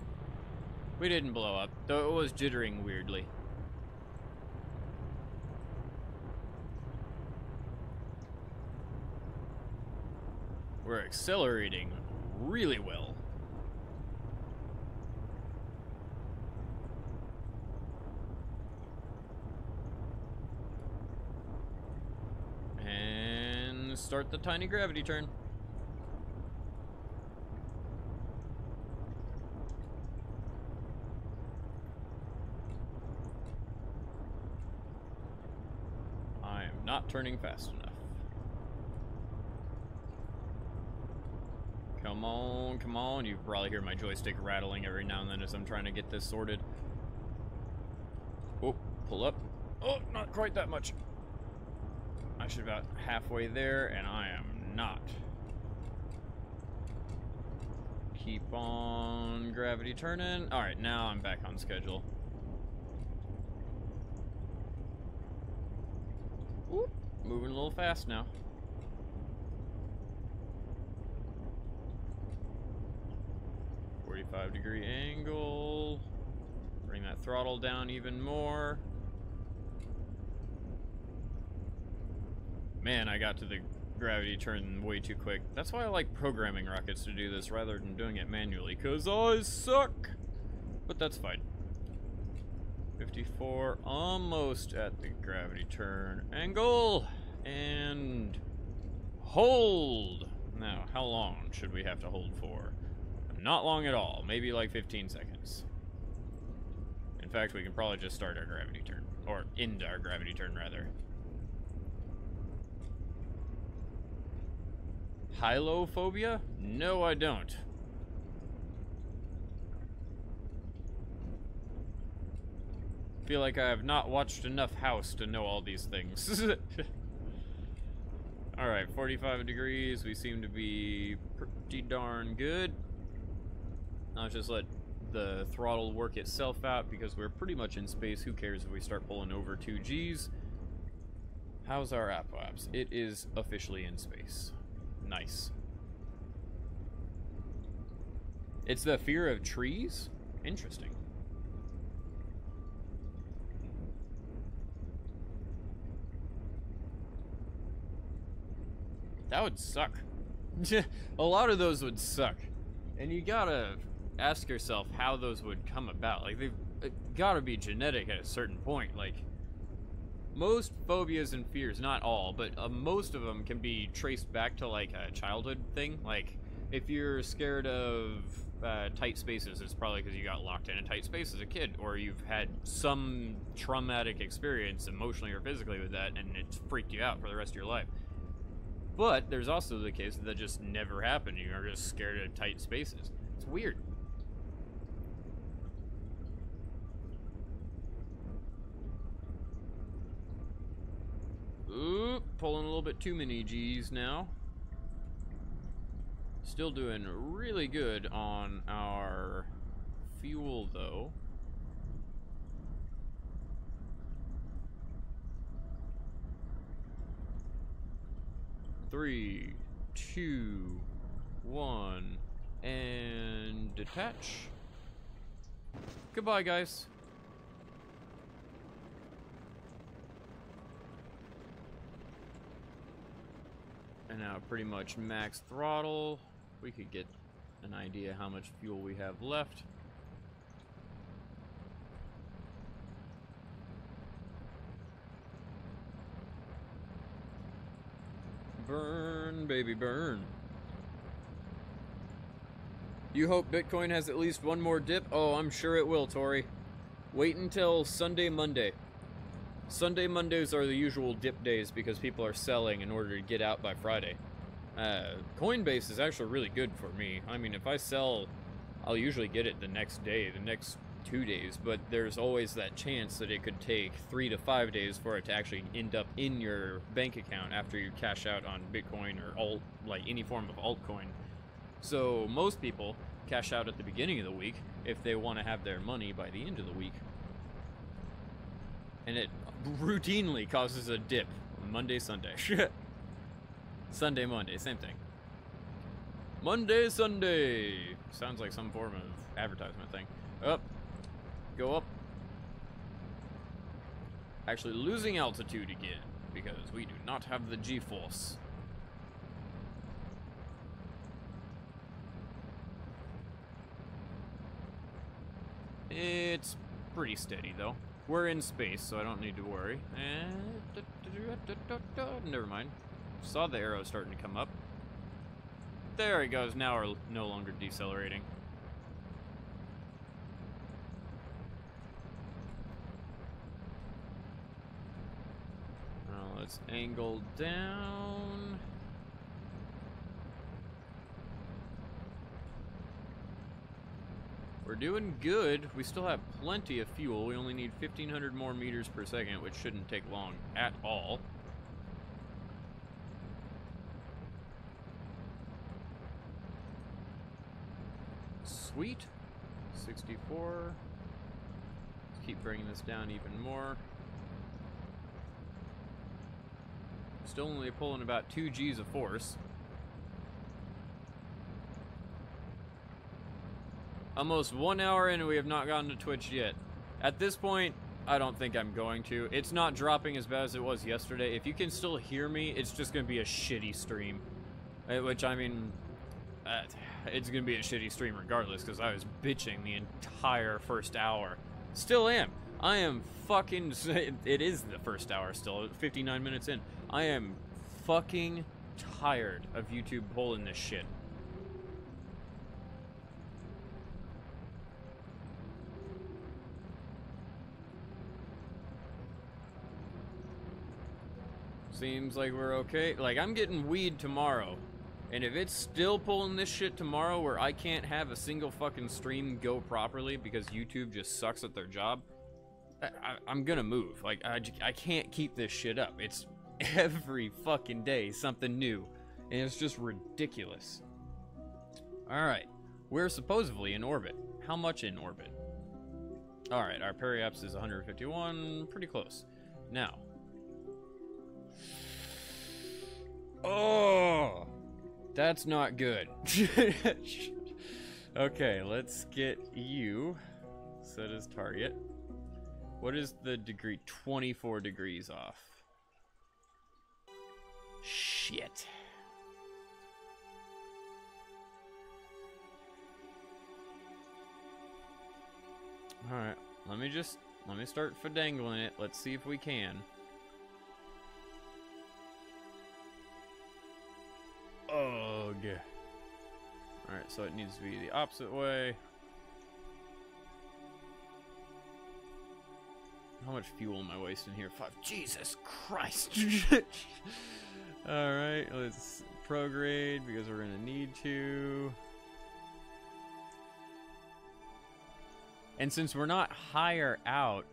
We didn't blow up, though it was jittering weirdly. We're accelerating really well. And start the tiny gravity turn. I am not turning fast enough. Come on, come on. You probably hear my joystick rattling every now and then as I'm trying to get this sorted. Oh, pull up. Oh, not quite that much. I should about halfway there, and I am not. Keep on gravity turning. Alright, now I'm back on schedule. Ooh, moving a little fast now. .45-degree angle. Bring that throttle down even more. Man, I got to the gravity turn way too quick. That's why I like programming rockets to do this rather than doing it manually, because I suck! But that's fine. 54, almost at the gravity turn angle. And hold! Now, how long should we have to hold for? Not long at all, maybe like 15 seconds. In fact, we can probably just start our gravity turn, or end our gravity turn rather. Hylophobia? No, I don't. Feel like I have not watched enough House to know all these things. Alright, 45 degrees. We seem to be pretty darn good. I'll just let the throttle work itself out because we're pretty much in space. Who cares if we start pulling over 2 Gs? How's our apoapse? It is officially in space. Nice. It's the fear of trees? Interesting. That would suck. A lot of those would suck. And you gotta ask yourself how those would come about. Like, they've gotta be genetic at a certain point. Like, most phobias and fears, not all, but most of them can be traced back to, like, a childhood thing. Like, if you're scared of tight spaces, it's probably because you got locked in a tight space as a kid, or you've had some traumatic experience emotionally or physically with that, and it's freaked you out for the rest of your life. But there's also the case that just never happened. You're just scared of tight spaces. It's weird. Oop, pulling a little bit too many G's now. Still doing really good on our fuel, though. Three, 2, 1, and detach. Goodbye, guys. And now pretty much max throttle. We could get an idea how much fuel we have left. Burn, baby, burn. You hope Bitcoin has at least one more dip? Oh, I'm sure it will, Tori. Wait until Sunday, Monday. Sunday, Mondays are the usual dip days because people are selling in order to get out by Friday. Coinbase is actually really good for me. I mean, if I sell, I'll usually get it the next day, the next 2 days, but there's always that chance that it could take 3 to 5 days for it to actually end up in your bank account after you cash out on Bitcoin or alt, like any form of altcoin. So most people cash out at the beginning of the week if they want to have their money by the end of the week. And it routinely causes a dip Monday, Sunday. Sunday, Monday, same thing. Monday, Sunday. Sounds like some form of advertisement thing. Up. Go up. Actually losing altitude again because we do not have the G-force. It's pretty steady though. We're in space, so I don't need to worry. And never mind. Saw the arrow starting to come up. There it goes. Now we're no longer decelerating. Now let's angle down. We're doing good. We still have plenty of fuel. We only need 1,500 more meters per second, which shouldn't take long at all. Sweet. 64. Let's keep bringing this down even more. Still only pulling about 2 Gs of force. Almost 1 hour in and we have not gotten to Twitch yet. At this point, I don't think I'm going to. It's not dropping as bad as it was yesterday. If you can still hear me, it's just going to be a shitty stream. Which, I mean, it's going to be a shitty stream regardless, because I was bitching the entire first hour. Still am. I am fucking... It is the first hour still, 59 minutes in. I am fucking tired of YouTube pulling this shit. Seems like we're okay. Like, I'm getting weed tomorrow. And if it's still pulling this shit tomorrow where I can't have a single fucking stream go properly because YouTube just sucks at their job, I'm gonna move. Like, I can't keep this shit up. It's every fucking day, something new. And it's just ridiculous. Alright, we're supposedly in orbit. How much in orbit? Alright, our periaps is 151, pretty close. Now. Oh! That's not good. Okay, let's get you set as target. What is the degree? 24 degrees off. Shit. Alright, let me start fidangling it. Let's see if we can. Ugh. Alright, so it needs to be the opposite way. How much fuel am I wasting here? 5. Jesus Christ! Alright, let's prograde because we're gonna need to. And since we're not higher out,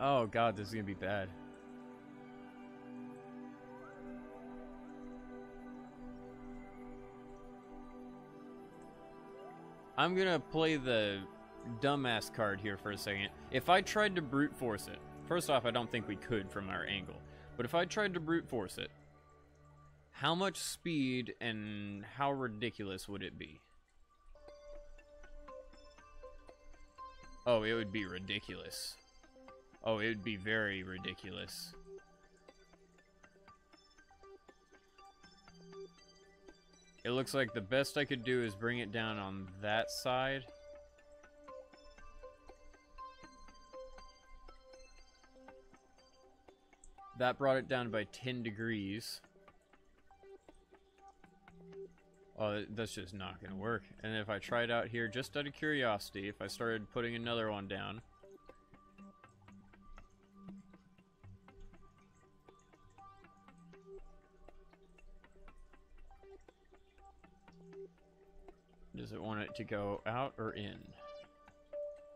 oh god, this is gonna be bad. I'm gonna play the dumbass card here for a second. If I tried to brute force it, first off, I don't think we could from our angle, but if I tried to brute force it, how much speed and how ridiculous would it be? Oh, it would be ridiculous. Oh, it would be very ridiculous. It looks like the best I could do is bring it down on that side. That brought it down by 10 degrees. Oh, that's just not going to work. And if I tried out here, just out of curiosity, if I started putting another one down. Does it want it to go out or in?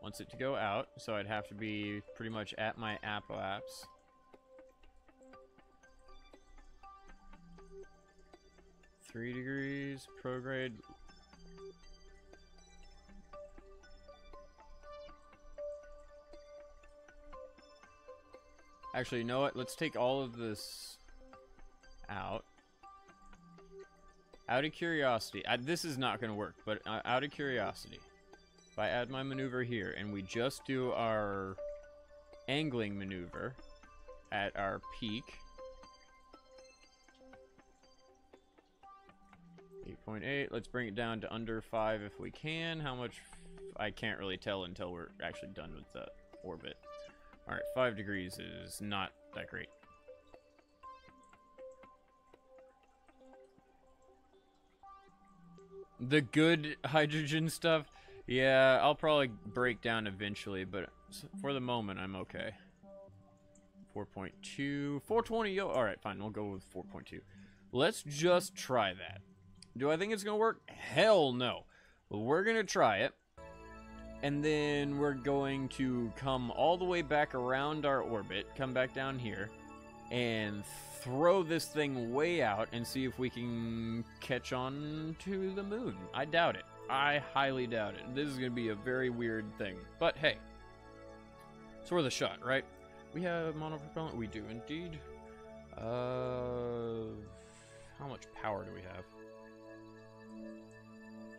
Wants it to go out, so I'd have to be pretty much at my apoapse. Three degrees, prograde. Actually, you know what? Let's take all of this out. Out of curiosity, this is not going to work, but out of curiosity, if I add my maneuver here and we just do our angling maneuver at our peak, 8.8, let's bring it down to under 5 if we can. How much? I can't really tell until we're actually done with the orbit. Alright, 5 degrees is not that great. The good hydrogen stuff, yeah, I'll probably break down eventually, but for the moment, I'm okay. 4.2, 420, yo, alright, fine, we'll go with 4.2. Let's just try that. Do I think it's gonna work? Hell no. Well, we're gonna try it, and then we're going to come all the way back around our orbit, come back down here, and throw this thing way out and see if we can catch on to the moon. I doubt it. I highly doubt it. This is going to be a very weird thing. But hey, it's worth a shot, right? We have monopropellant? We do indeed. How much power do we have?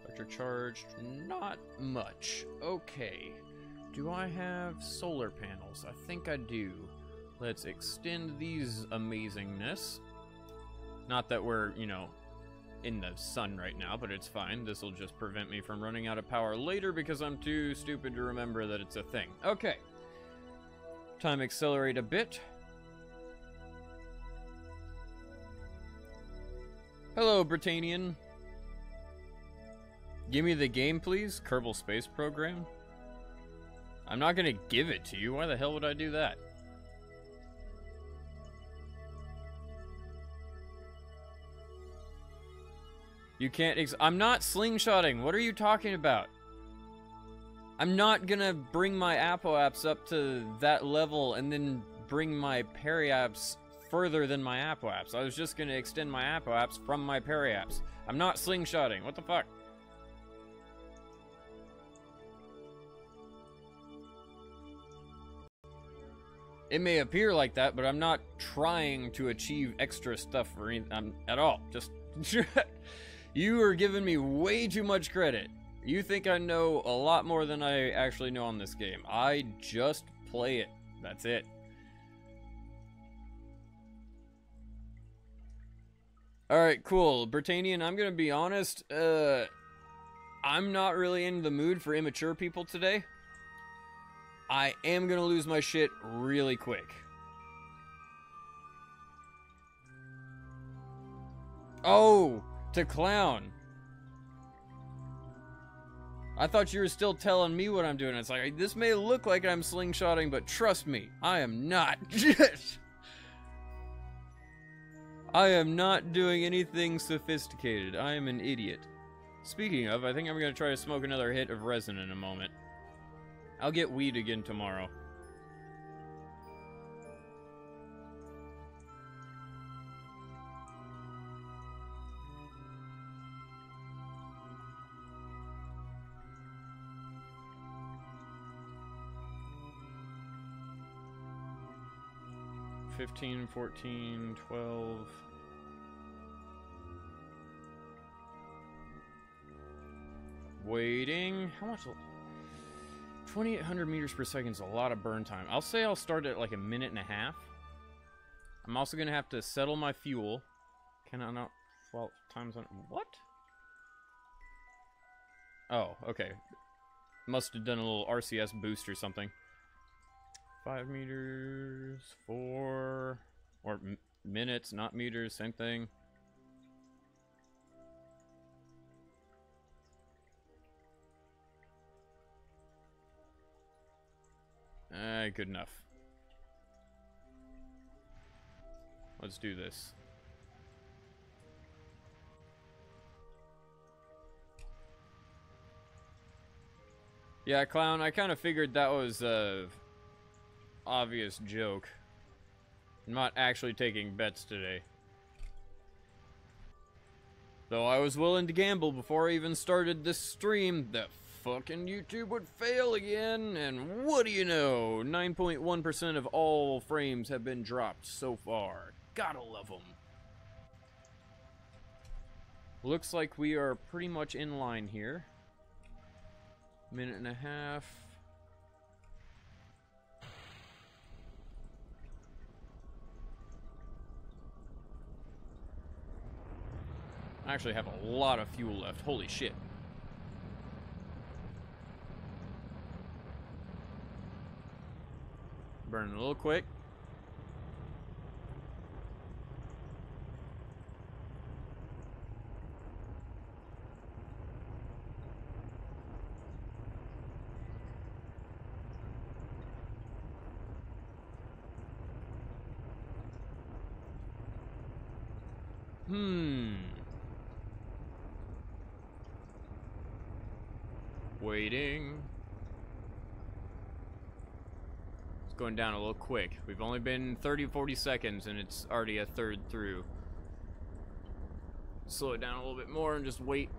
Electric charge? Not much. Okay. Do I have solar panels? I think I do. Let's extend these amazingness. Not that we're, you know, in the sun right now, but it's fine. This will just prevent me from running out of power later because I'm too stupid to remember that it's a thing. Okay. Time to accelerate a bit. Hello, Britannian. Give me the game, please. Kerbal Space Program. I'm not gonna give it to you. Why the hell would I do that? You can't I'm not slingshotting. What are you talking about? I'm not gonna bring my apoapse up to that level and then bring my periapse further than my apoapse. I was just gonna extend my apoapse from my periapse. I'm not slingshotting. What the fuck? It may appear like that, but I'm not trying to achieve extra stuff or anything at all. Just you are giving me way too much credit. You think I know a lot more than I actually know on this game. I just play it. That's it. Alright, cool. Britannian, I'm gonna be honest. I'm not really in the mood for immature people today. I am gonna lose my shit really quick. Oh, to clown. I thought you were still telling me what I'm doing. It's like, this may look like I'm slingshotting, but trust me, I am not. I am not doing anything sophisticated. I am an idiot. Speaking of, I think I'm gonna try to smoke another hit of resin in a moment. I'll get weed again tomorrow. $15, $14, $12. Waiting. How much? 2,800 meters per second is a lot of burn time. I'll say I'll start at like a minute and a half. I'm also gonna have to settle my fuel. Can I not? Well, times on what? Oh, okay. Must have done a little RCS boost or something. 5 meters, 4, or minutes, not meters, same thing. Good enough. Let's do this. Yeah, clown, I kind of figured that was a obvious joke. I'm not actually taking bets today. Though I was willing to gamble before I even started this stream that fucking YouTube would fail again, and what do you know? 9.1% of all frames have been dropped so far. Gotta love them. Looks like we are pretty much in line here. Minute and a half. I actually have a lot of fuel left. Holy shit. Burning a little quick. Waiting. It's going down a little quick. We've only been 30-40 seconds and it's already a third through. Slow it down a little bit more and just wait.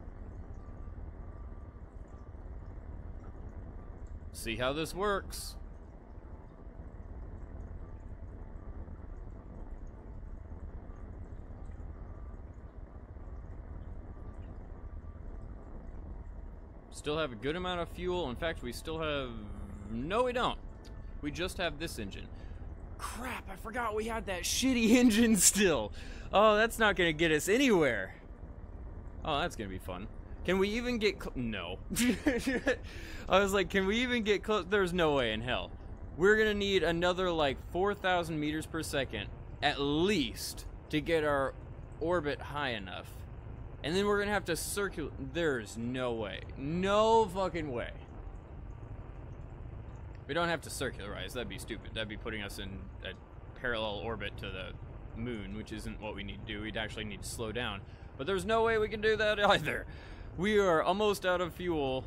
See how this works. Still have a good amount of fuel. In fact, we still have... No, we don't. We just have this engine. Crap, I forgot we had that shitty engine still. Oh, that's not going to get us anywhere. Oh, that's going to be fun. Can we even get... No. I was like, can we even get close? There's no way in hell. We're going to need another, like, 4,000 meters per second, at least, to get our orbit high enough. And then we're going to have to circulate. There's no way. No fucking way. We don't have to circularize. That'd be stupid. That'd be putting us in a parallel orbit to the moon, which isn't what we need to do. We'd actually need to slow down. But there's no way we can do that either. We are almost out of fuel.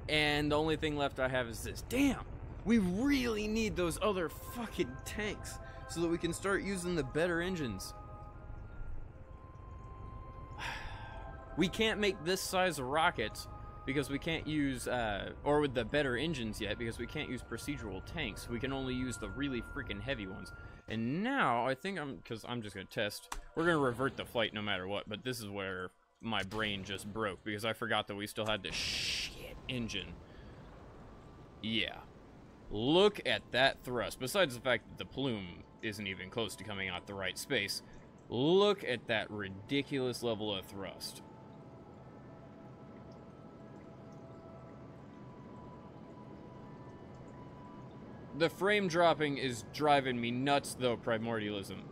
And the only thing left I have is this. Damn. We really need those other fucking tanks so that we can start using the better engines. We can't make this size of rockets because we can't use, or with the better engines yet, because we can't use procedural tanks. We can only use the really freaking heavy ones. And now, I think because I'm just going to test, we're going to revert the flight no matter what, but this is where my brain just broke, because I forgot that we still had this shit engine. Yeah. Look at that thrust. Besides the fact that the plume isn't even close to coming out the right space, look at that ridiculous level of thrust. The frame dropping is driving me nuts, though, Primordialism.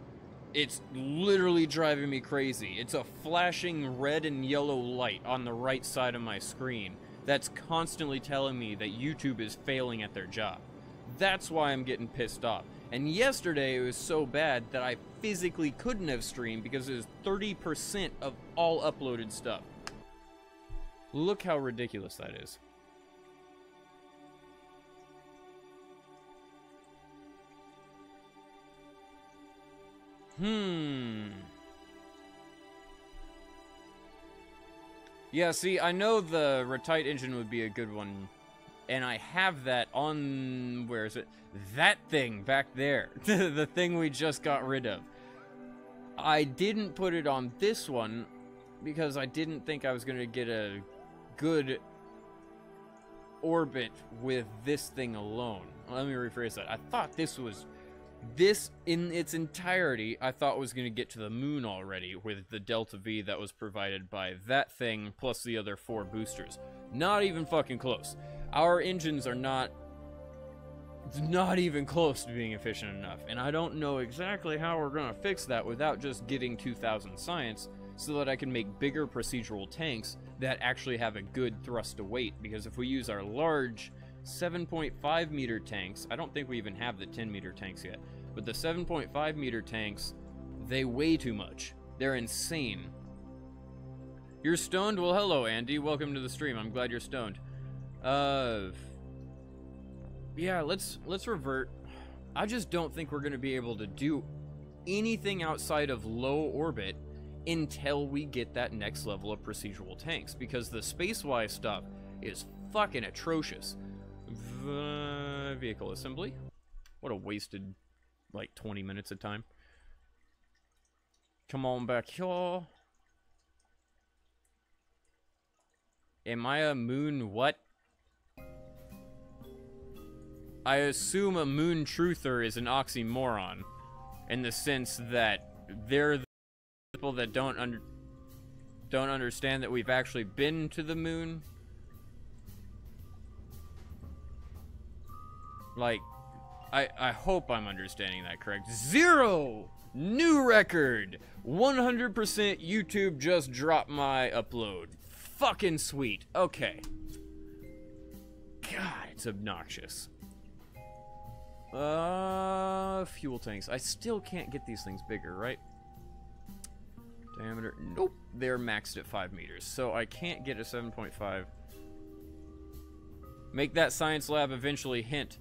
It's literally driving me crazy. It's a flashing red and yellow light on the right side of my screen that's constantly telling me that YouTube is failing at their job. That's why I'm getting pissed off. And yesterday it was so bad that I physically couldn't have streamed because it was 30% of all uploaded stuff. Look how ridiculous that is. Yeah, see, I know the Retite engine would be a good one, and I have that on, where is it? That thing back there, the thing we just got rid of. I didn't put it on this one because I didn't think I was going to get a good orbit with this thing alone. Let me rephrase that. I thought this in its entirety, I thought was going to get to the moon already with the Delta V that was provided by that thing plus the other 4 boosters. Not even fucking close. Our engines are not even close to being efficient enough, and I don't know exactly how we're going to fix that without just getting 2,000 science so that I can make bigger procedural tanks that actually have a good thrust to weight, because if we use our large 7.5 meter tanks, I don't think we even have the 10 meter tanks yet, but the 7.5 meter tanks, they weigh too much. They're insane. You're stoned? Well, hello, Andy. Welcome to the stream. I'm glad you're stoned. Yeah, let's revert. I just don't think we're going to be able to do anything outside of low orbit until we get that next level of procedural tanks, because the space-wise stuff is fucking atrocious. Vehicle assembly. What a wasted, like, 20 minutes of time. Come on back here. Am I a moon what? I assume a moon truther is an oxymoron, in the sense that they're the people that don't understand that we've actually been to the moon. Like, I hope I'm understanding that correct. 0! New record! 100% YouTube just dropped my upload. Fucking sweet. Okay. God, it's obnoxious. Fuel tanks. I still can't get these things bigger, right? Diameter. Nope. They're maxed at 5 meters. So I can't get a 7.5. Make that science lab eventually hint.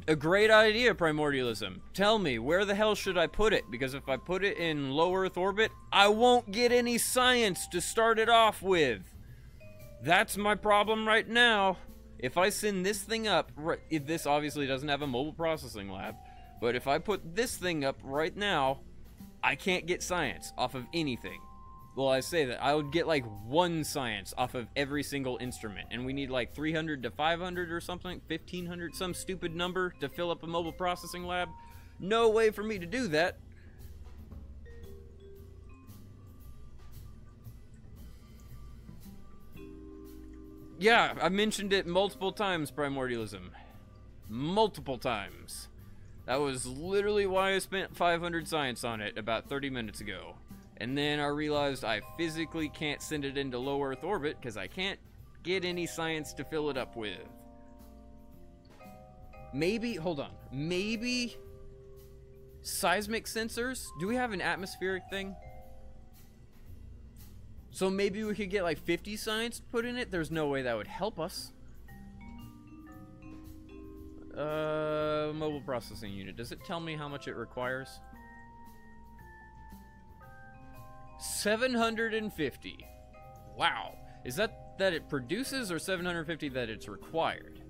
A great idea, Primordialism. Tell me, where the hell should I put it? Because if I put it in low Earth orbit, I won't get any science to start it off with. That's my problem right now. If I send this thing up, if this obviously doesn't have a mobile processing lab, but if I put this thing up right now, I can't get science off of anything. Well, I say that I would get like 1 science off of every single instrument, and we need like 300 to 500 or something, 1500, some stupid number to fill up a mobile processing lab. No way for me to do that. Yeah, I mentioned it multiple times, Primordialism. Multiple times. That was literally why I spent 500 science on it about 30 minutes ago. And then I realized I physically can't send it into low Earth orbit because I can't get any science to fill it up with. Maybe, hold on, maybe seismic sensors? Do we have an atmospheric thing? So maybe we could get like 50 science put in it? There's no way that would help us. Mobile processing unit. Does it tell me how much it requires? 750. Wow. Is that it produces, or 750 that it's required?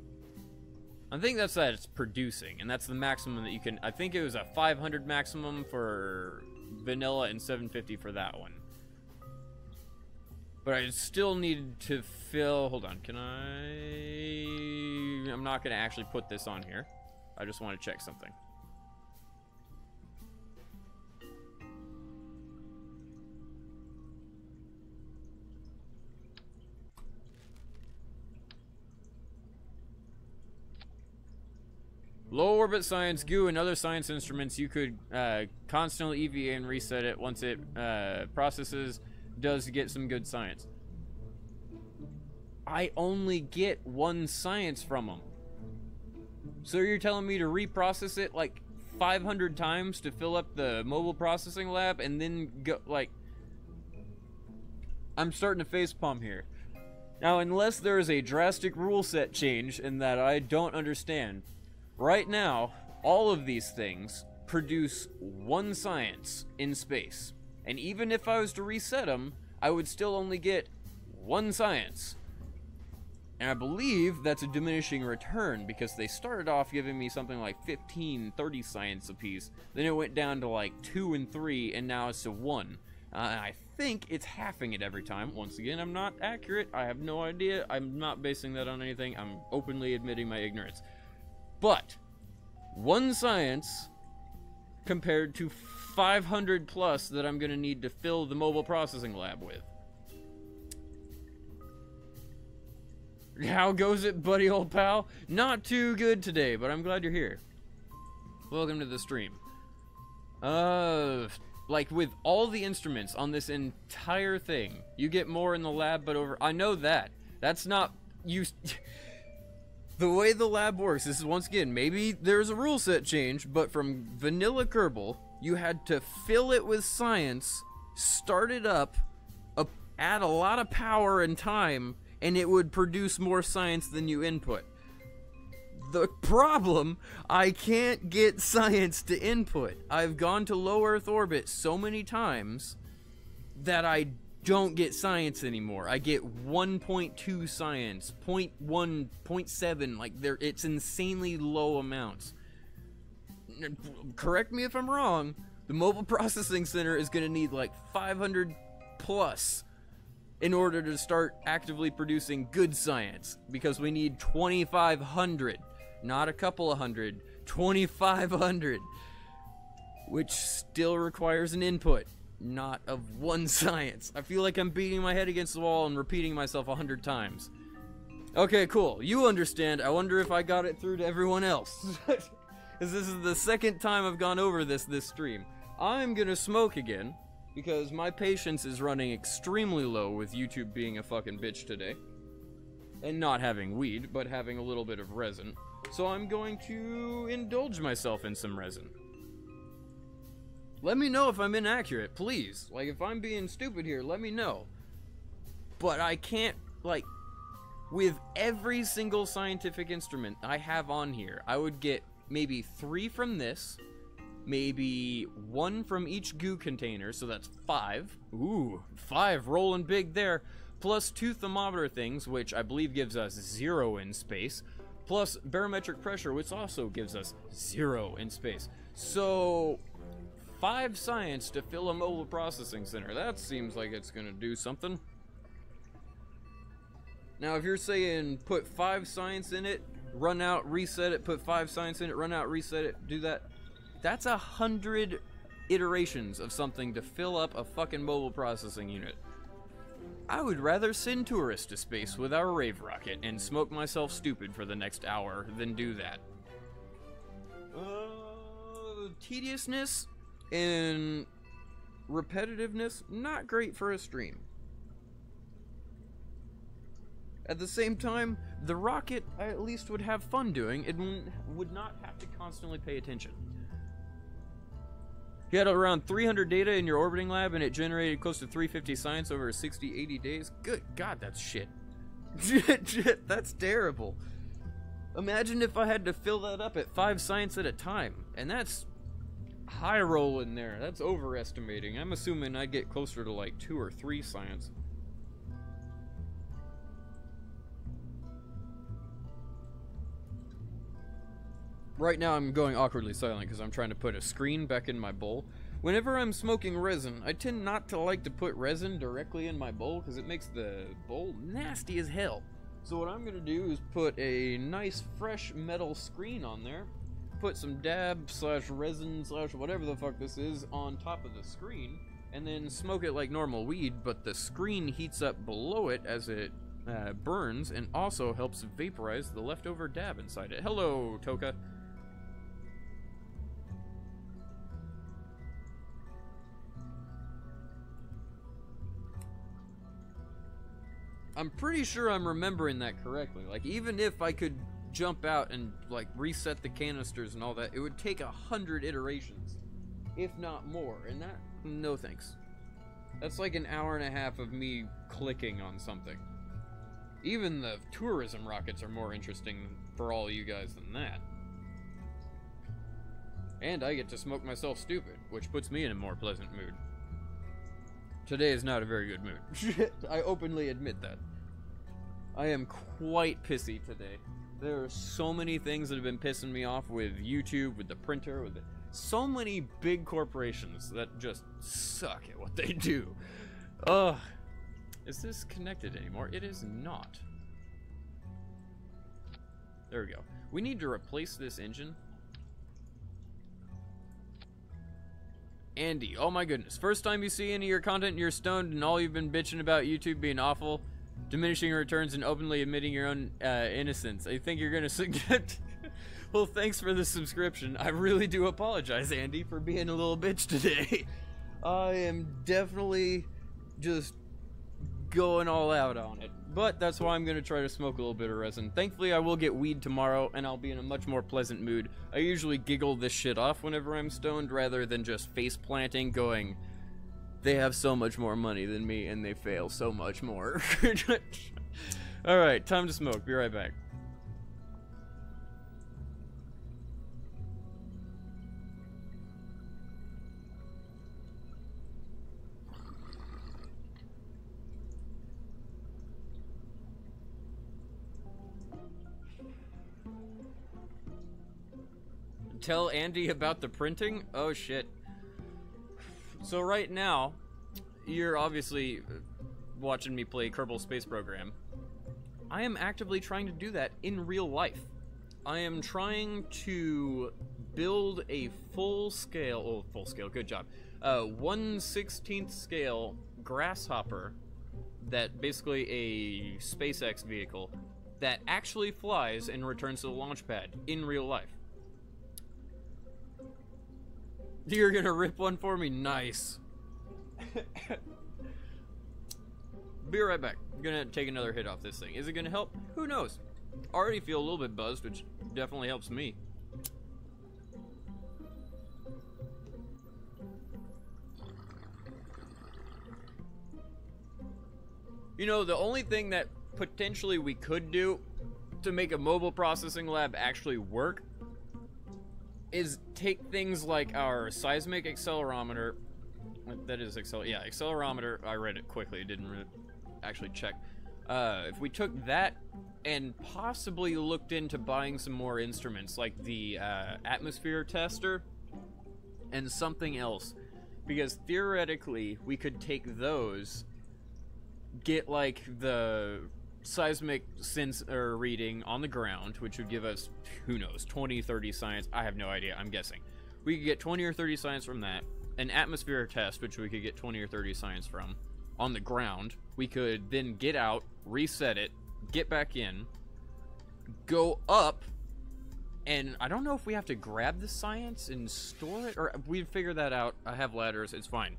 I think that's that it's producing, and that's the maximum that you can. I think it was a 500 maximum for vanilla and 750 for that one. But I still need to fill. Hold on, can I? I'm not going to actually put this on here. I just want to check something. Low orbit science, goo, and other science instruments, you could constantly EVA and reset it once it processes, does get some good science. I only get 1 science from them. So you're telling me to reprocess it like 500 times to fill up the mobile processing lab and then go, like... I'm starting to facepalm here. Now, unless there is a drastic rule set change in that I don't understand, right now, all of these things produce 1 science in space. And even if I was to reset them, I would still only get 1 science. And I believe that's a diminishing return, because they started off giving me something like 15, 30 science apiece. Then it went down to like 2 and 3, and now it's to 1. And I think it's halving it every time. Once again, I'm not accurate. I have no idea. I'm not basing that on anything. I'm openly admitting my ignorance. But 1 science compared to 500 plus that I'm going to need to fill the mobile processing lab with. How goes it, buddy old pal? Not too good today, but I'm glad you're here. Welcome to the stream. Like with all the instruments on this entire thing, you get more in the lab, but over... I know that. That's not... you. The way the lab works, this is once again, maybe there's a rule set change, but from vanilla Kerbal, you had to fill it with science, start it up, add a lot of power and time, and it would produce more science than you input. The problem, I can't get science to input. I've gone to low Earth orbit so many times that I don't get science anymore. I get 1.2 science, 0.1, 0.7, like it's insanely low amounts. Correct me if I'm wrong, the mobile processing center is going to need like 500 plus in order to start actively producing good science, because we need 2,500, not a couple of hundred, 2,500, which still requires an input, not of 1 science. I feel like I'm beating my head against the wall and repeating myself 100 times. Okay, cool. You understand. I wonder if I got it through to everyone else. Because this is the second time I've gone over this stream. I'm gonna smoke again, because my patience is running extremely low with YouTube being a fucking bitch today. And not having weed, but having a little bit of resin. So I'm going to indulge myself in some resin. Let me know if I'm inaccurate, please. Like, if I'm being stupid here, let me know. But I can't, like, with every single scientific instrument I have on here, I would get maybe 3 from this, maybe 1 from each goo container, so that's 5. Ooh, 5 rolling big there. Plus 2 thermometer things, which I believe gives us 0 in space. Plus barometric pressure, which also gives us 0 in space. So 5 science to fill a mobile processing center. That seems like it's gonna do something. Now, if you're saying put 5 science in it, run out, reset it, put 5 science in it, run out, reset it, do that. That's 100 iterations of something to fill up a fucking mobile processing unit. I would rather send tourists to space with our rave rocket and smoke myself stupid for the next hour than do that. Tediousness and repetitiveness, not great for a stream. At the same time, the rocket I at least would have fun doing. It would not have to constantly pay attention. You had around 300 data in your orbiting lab, and it generated close to 350 science over 60-80 days. Good God, that's shit. That's terrible. Imagine if I had to fill that up at 5 science at a time, and that's high roll in there. That's overestimating. I'm assuming I'd get closer to like 2 or 3 science. Right now I'm going awkwardly silent because I'm trying to put a screen back in my bowl. Whenever I'm smoking resin, I tend not to like to put resin directly in my bowl because it makes the bowl nasty as hell. So what I'm going to do is put a nice fresh metal screen on there, put some dab slash resin slash whatever the fuck this is on top of the screen, and then smoke it like normal weed, but the screen heats up below it as it burns and also helps vaporize the leftover dab inside it. Hello, Toka. I'm pretty sure I'm remembering that correctly. Like, even if I could jump out and, like, reset the canisters and all that, it would take 100 iterations, if not more, and that, no thanks. That's like an hour and a half of me clicking on something. Even the tourism rockets are more interesting for all you guys than that. And I get to smoke myself stupid, which puts me in a more pleasant mood. Today is not a very good mood. I openly admit that. I am quite pissy today. There are so many things that have been pissing me off with YouTube, with the printer, with so many big corporations that just suck at what they do. Ugh. Is this connected anymore? It is not. There we go. We need to replace this engine. Andy, oh my goodness. First time you see any of your content and you're stoned and all you've been bitching about YouTube being awful, diminishing your returns, and openly admitting your own innocence. I think you're gonna get... Well, thanks for the subscription. I really do apologize, Andy, for being a little bitch today. I am definitely just going all out on it. But that's why I'm going to try to smoke a little bit of resin. Thankfully, I will get weed tomorrow, and I'll be in a much more pleasant mood. I usually giggle this shit off whenever I'm stoned, rather than just face planting, going, they have so much more money than me, and they fail so much more. Alright, time to smoke. Be right back. Tell Andy about the printing? Oh shit. So right now, you're obviously watching me play Kerbal Space Program. I am actively trying to do that in real life. I am trying to build a full scale, good job, 1/16 scale grasshopper, that basically a SpaceX vehicle that actually flies and returns to the launch pad in real life. You're gonna rip one for me? Nice. Be right back. I'm gonna take another hit off this thing. Is it gonna help? Who knows? Already feel a little bit buzzed, which definitely helps me. You know, the only thing that potentially we could do to make a mobile processing lab actually work is take things like our seismic accelerometer. That is accelerometer. I read it quickly, didn't actually check. If we took that and possibly looked into buying some more instruments like the atmosphere tester and something else, because theoretically we could take those, get like the seismic sensor reading on the ground, which would give us, who knows, 20, 30 science. I have no idea, I'm guessing. We could get 20 or 30 science from that. An atmosphere test, which we could get 20 or 30 science from, on the ground. We could then get out, reset it, get back in, go up, and I don't know if we have to grab the science and store it, or we'd figure that out. I have ladders, it's fine.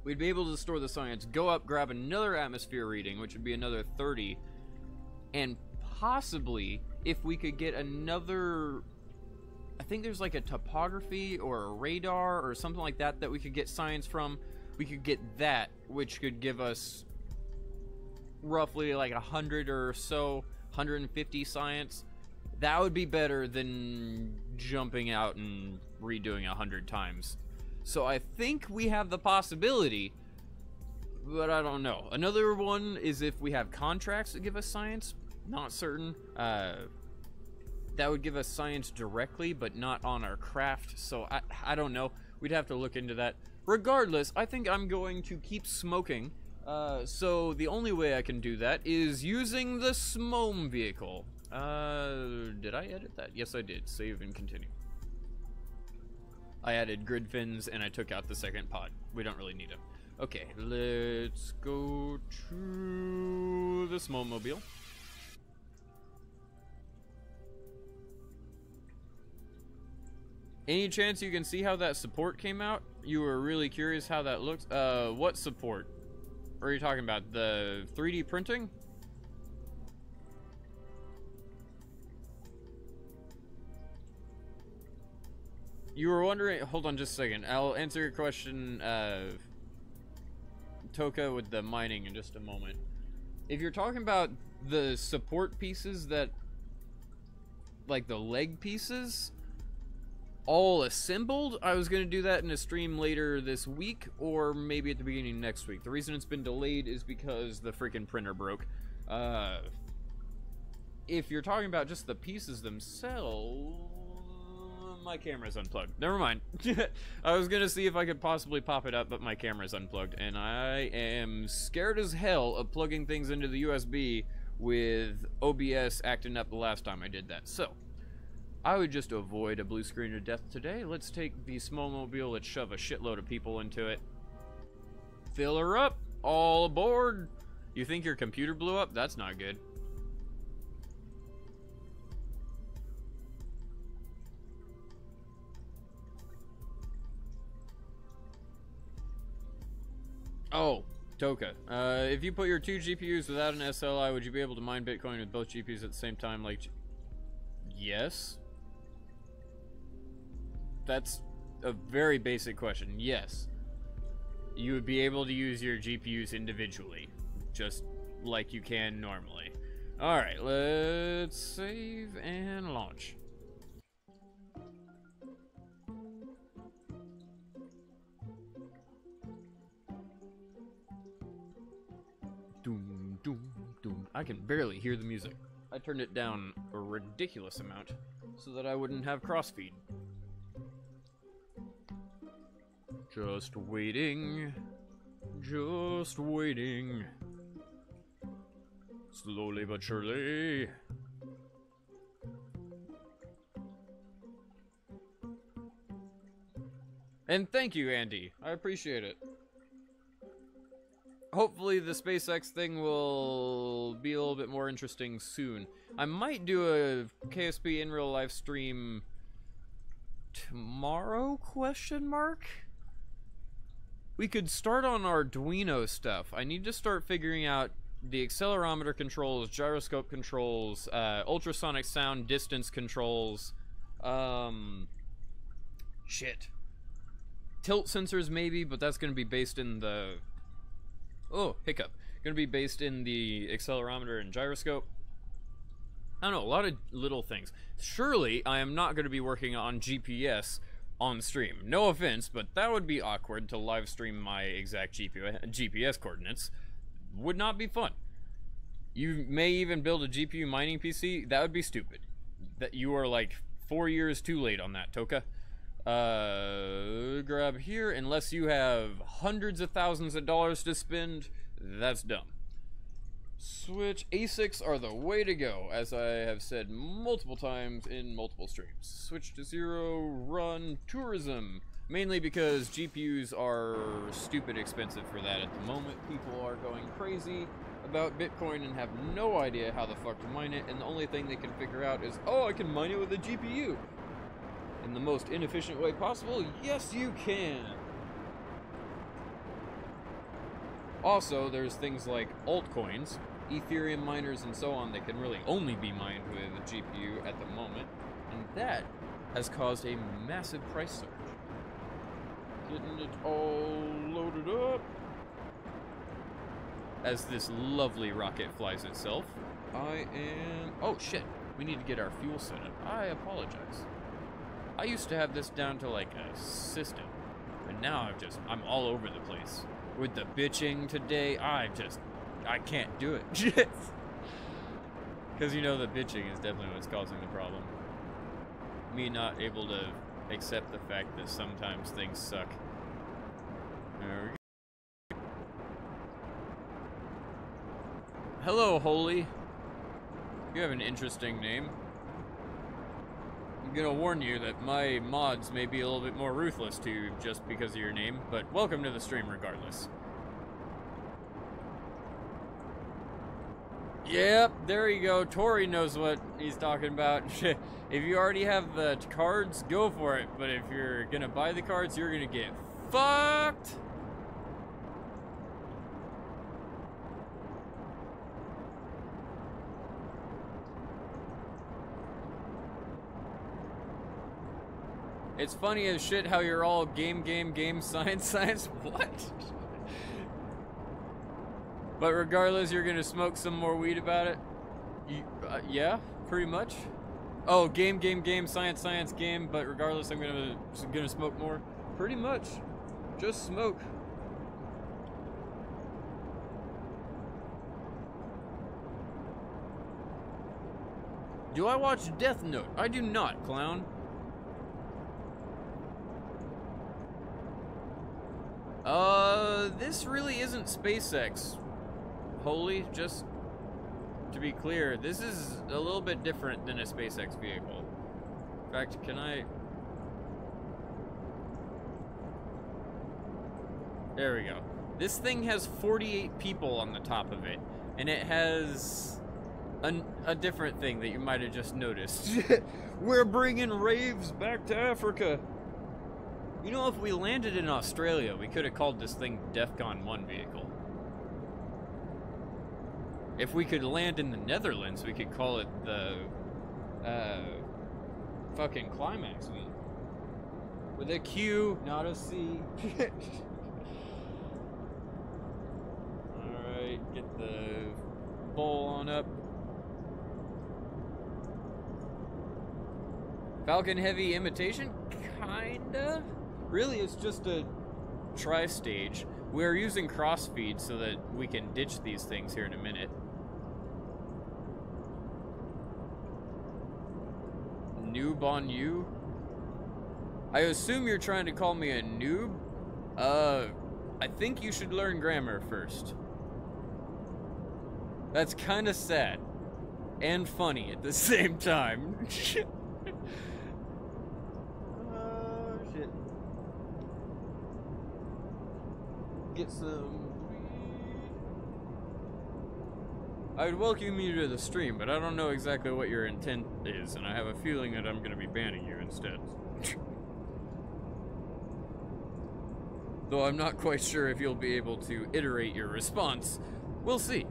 We'd be able to store the science, go up, grab another atmosphere reading, which would be another 30, and possibly, if we could get another, I think there's like a topography or a radar or something like that that we could get science from, we could get that, which could give us roughly like 100 or so, 150 science. That would be better than jumping out and redoing 100 times. So I think we have the possibility, but I don't know. Another one is if we have contracts that give us science. Not certain. That would give us science directly, but not on our craft. So I don't know. We'd have to look into that. Regardless, I think I'm going to keep smoking. So the only way I can do that is using the SMOM vehicle. Did I edit that? Yes, I did. Save and continue. I added grid fins and I took out the second pod. We don't really need them. Okay, let's go to the SMOM-mobile. Any chance you can see how that support came out? You were really curious how that looks. What support? Or are you talking about the 3D printing? You were wondering, hold on just a second. I'll answer your question, Toka, with the mining in just a moment. If you're talking about the support pieces that, like the leg pieces, all assembled, I was going to do that in a stream later this week, or maybe at the beginning of next week. The reason it's been delayed is because the freaking printer broke. If you're talking about just the pieces themselves, my camera's unplugged. Never mind. I was going to see if I could possibly pop it up, but my camera's unplugged, and I am scared as hell of plugging things into the USB with OBS acting up the last time I did that. So I would just avoid a blue screen of death today. Let's take the SMOM-mobile, let's shove a shitload of people into it. Fill her up, all aboard. You think your computer blew up? That's not good. Oh, Toka. If you put your 2 GPUs without an SLI, would you be able to mine Bitcoin with both GPUs at the same time? Like, yes. That's a very basic question. Yes. You would be able to use your GPUs individually, just like you can normally. Alright, let's save and launch. Doom, doom, doom. I can barely hear the music. I turned it down a ridiculous amount so that I wouldn't have crossfeed. Just waiting. Just waiting. Slowly but surely. And thank you, Andy. I appreciate it. Hopefully the SpaceX thing will be a little bit more interesting soon. I might do a KSP in real life stream tomorrow, question mark? We could start on Arduino stuff. I need to start figuring out the accelerometer controls, gyroscope controls, ultrasonic sound distance controls, shit. Tilt sensors maybe, but that's going to be based in the... Oh, hiccup. Going to be based in the accelerometer and gyroscope. I don't know, a lot of little things. Surely I am not going to be working on GPS on stream. No offense, but that would be awkward to live stream my exact GPS coordinates. Would not be fun. You may even build a GPU mining PC. That would be stupid. That you are like 4 years too late on that, Toka. Grab here, unless you have hundreds of thousands of dollars to spend, that's dumb. Switch ASICs are the way to go, as I have said multiple times in multiple streams. Switch to 0, run tourism, mainly because GPUs are stupid expensive for that at the moment. People are going crazy about Bitcoin and have no idea how the fuck to mine it, and the only thing they can figure out is, oh, I can mine it with a GPU. In the most inefficient way possible? Yes, you can! Also, there's things like altcoins, Ethereum miners, and so on that can really only be mined with a GPU at the moment, and that has caused a massive price surge. Getting it all loaded up. As this lovely rocket flies itself, I am... Oh, shit. We need to get our fuel set up. I apologize. I used to have this down to like a system, but now I'm all over the place. With the bitching today, I can't do it. Because you know the bitching is definitely what's causing the problem. Me not able to accept the fact that sometimes things suck. There we go. Hello, Holy. You have an interesting name. I'm gonna warn you that my mods may be a little bit more ruthless to you just because of your name, but welcome to the stream regardless. Yep, there you go. Tori knows what he's talking about. If you already have the cards, go for it. But if you're gonna buy the cards, you're gonna get fucked. It's funny as shit how you're all game, science. What? But regardless, you're gonna smoke some more weed about it? Yeah, pretty much. Oh, game, science, game, but regardless, I'm gonna smoke more? Pretty much. Just smoke. Do I watch Death Note? I do not, clown. This really isn't SpaceX. Holy, just to be clear, this is a little bit different than a SpaceX vehicle. In fact, can I... There we go. This thing has 48 people on the top of it, and it has a different thing that you might have just noticed. We're bringing raves back to Africa. You know, if we landed in Australia, we could have called this thing DEFCON 1 vehicle. If we could land in the Netherlands, we could call it the, fucking Climax V. With a Q, not a C. Alright, get the bowl on up. Falcon Heavy imitation? Kinda? Really, it's just a tri-stage. We're using crossfeed so that we can ditch these things here in a minute. Noob on you? I assume you're trying to call me a noob? I think you should learn grammar first. That's kinda sad. And funny at the same time. Shit. Get some weed. I would welcome you to the stream, but I don't know exactly what your intent is, and I have a feeling that I'm going to be banning you instead. Though I'm not quite sure if you'll be able to iterate your response. We'll see.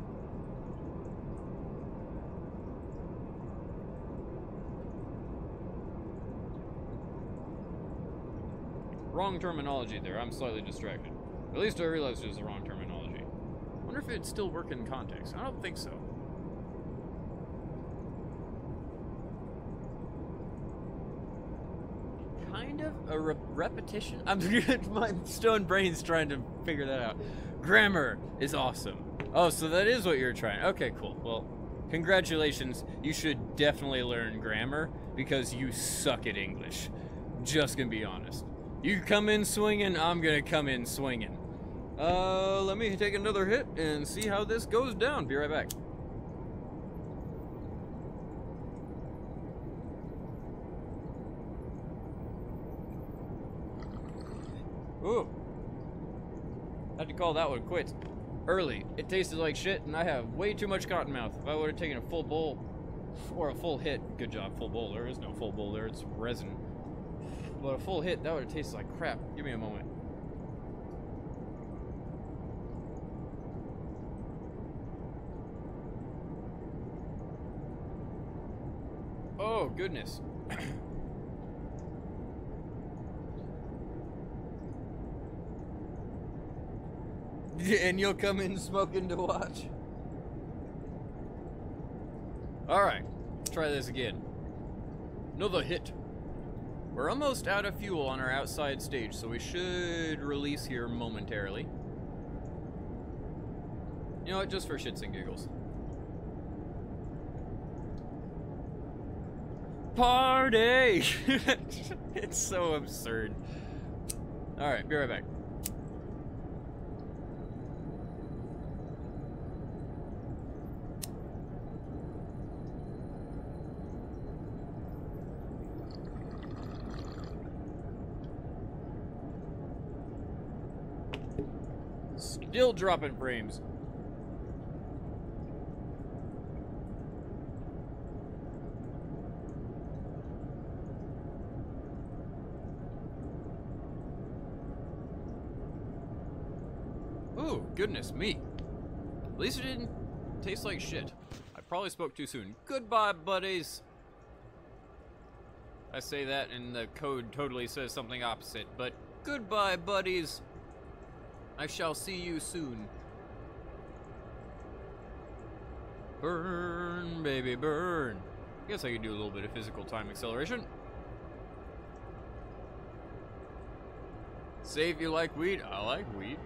Wrong terminology there. I'm slightly distracted. At least I realized it was the wrong terminology. I wonder if it'd still work in context. I don't think so. Kind of a repetition? My stone brain's trying to figure that out. Grammar is awesome. Oh, so that is what you're trying. Okay, cool. Well, congratulations. You should definitely learn grammar because you suck at English. Just gonna be honest. You come in swinging, I'm gonna come in swinging. Let me take another hit and see how this goes down. Be right back. Ooh. Had to call that one quits. Early. It tasted like shit, and I have way too much cotton mouth. If I would have taken a full bowl, or a full hit, good job, full bowl. There is no full bowl there, it's resin. But a full hit, that would have tasted like crap. Give me a moment. Oh, goodness. And you'll come in smoking to watch. Alright. Let's try this again. Another hit. We're almost out of fuel on our outside stage, so we should release here momentarily. You know what, just for shits and giggles. Party! It's so absurd. Alright, be right back. Still dropping frames. Ooh, goodness me. At least it didn't taste like shit. I probably spoke too soon. Goodbye, buddies. I say that and the code totally says something opposite, but goodbye, buddies. I shall see you soon. Burn, baby, burn. I guess I could do a little bit of physical time acceleration. Say if you like weed, I like weed.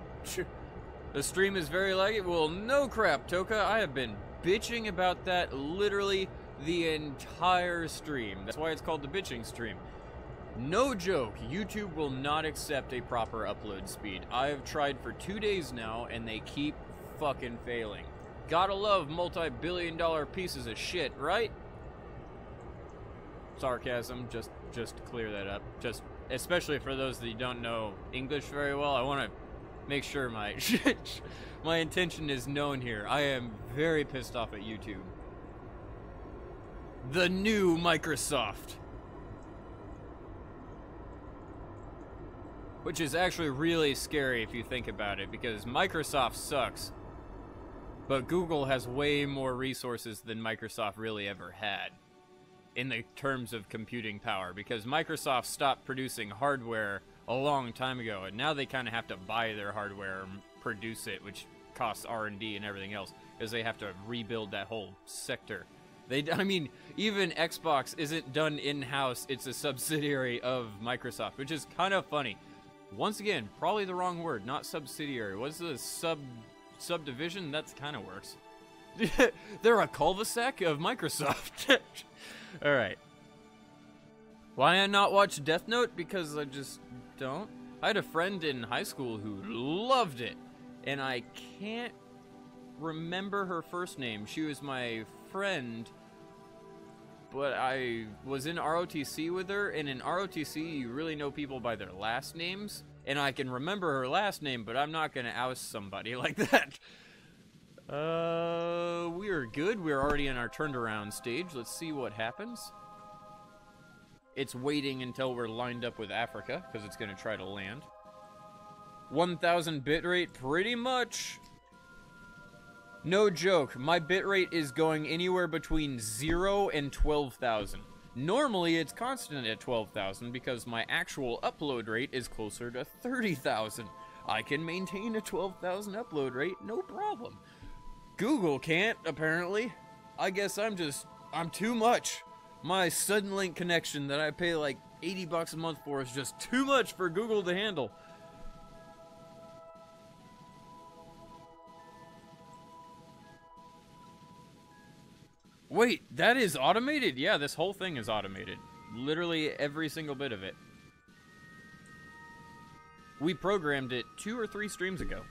The stream is very laggy. Well, no crap, Toka. I have been bitching about that literally the entire stream. That's why it's called the bitching stream. No joke, YouTube will not accept a proper upload speed. I have tried for 2 days now, and they keep fucking failing. Gotta love multi-billion-dollar pieces of shit, right? Sarcasm, just to clear that up. Just, especially for those that don't know English very well, I want to make sure my my intention is known here. I am very pissed off at YouTube. The new Microsoft. Which is actually really scary if you think about it, because Microsoft sucks. But Google has way more resources than Microsoft really ever had in the terms of computing power, because Microsoft stopped producing hardware a long time ago, and now they kind of have to buy their hardware and produce it, which costs R&D and everything else, because they have to rebuild that whole sector. I mean, even Xbox isn't done in-house, it's a subsidiary of Microsoft, which is kind of funny. Once again, probably the wrong word, not subsidiary. What's the subdivision? That kind of works. They're a cul-de-sac of Microsoft. Alright. Why not watch Death Note? Because I just don't. I had a friend in high school who loved it, and I can't remember her first name. She was my friend, but I was in ROTC with her, and in ROTC you really know people by their last names, and I can remember her last name, but I'm not gonna oust somebody like that. We are good. We're already in our turned around stage. Let's see what happens. It's waiting until we're lined up with Africa, because it's gonna try to land. 1000 bitrate, pretty much. No joke, my bitrate is going anywhere between 0 and 12,000. Normally it's constant at 12,000 because my actual upload rate is closer to 30,000. I can maintain a 12,000 upload rate, no problem. Google can't, apparently. I guess I'm too much. My Suddenlink connection that I pay like 80 bucks a month for is just too much for Google to handle. Wait, that is automated? Yeah, this whole thing is automated. Literally every single bit of it. We programmed it 2 or 3 streams ago.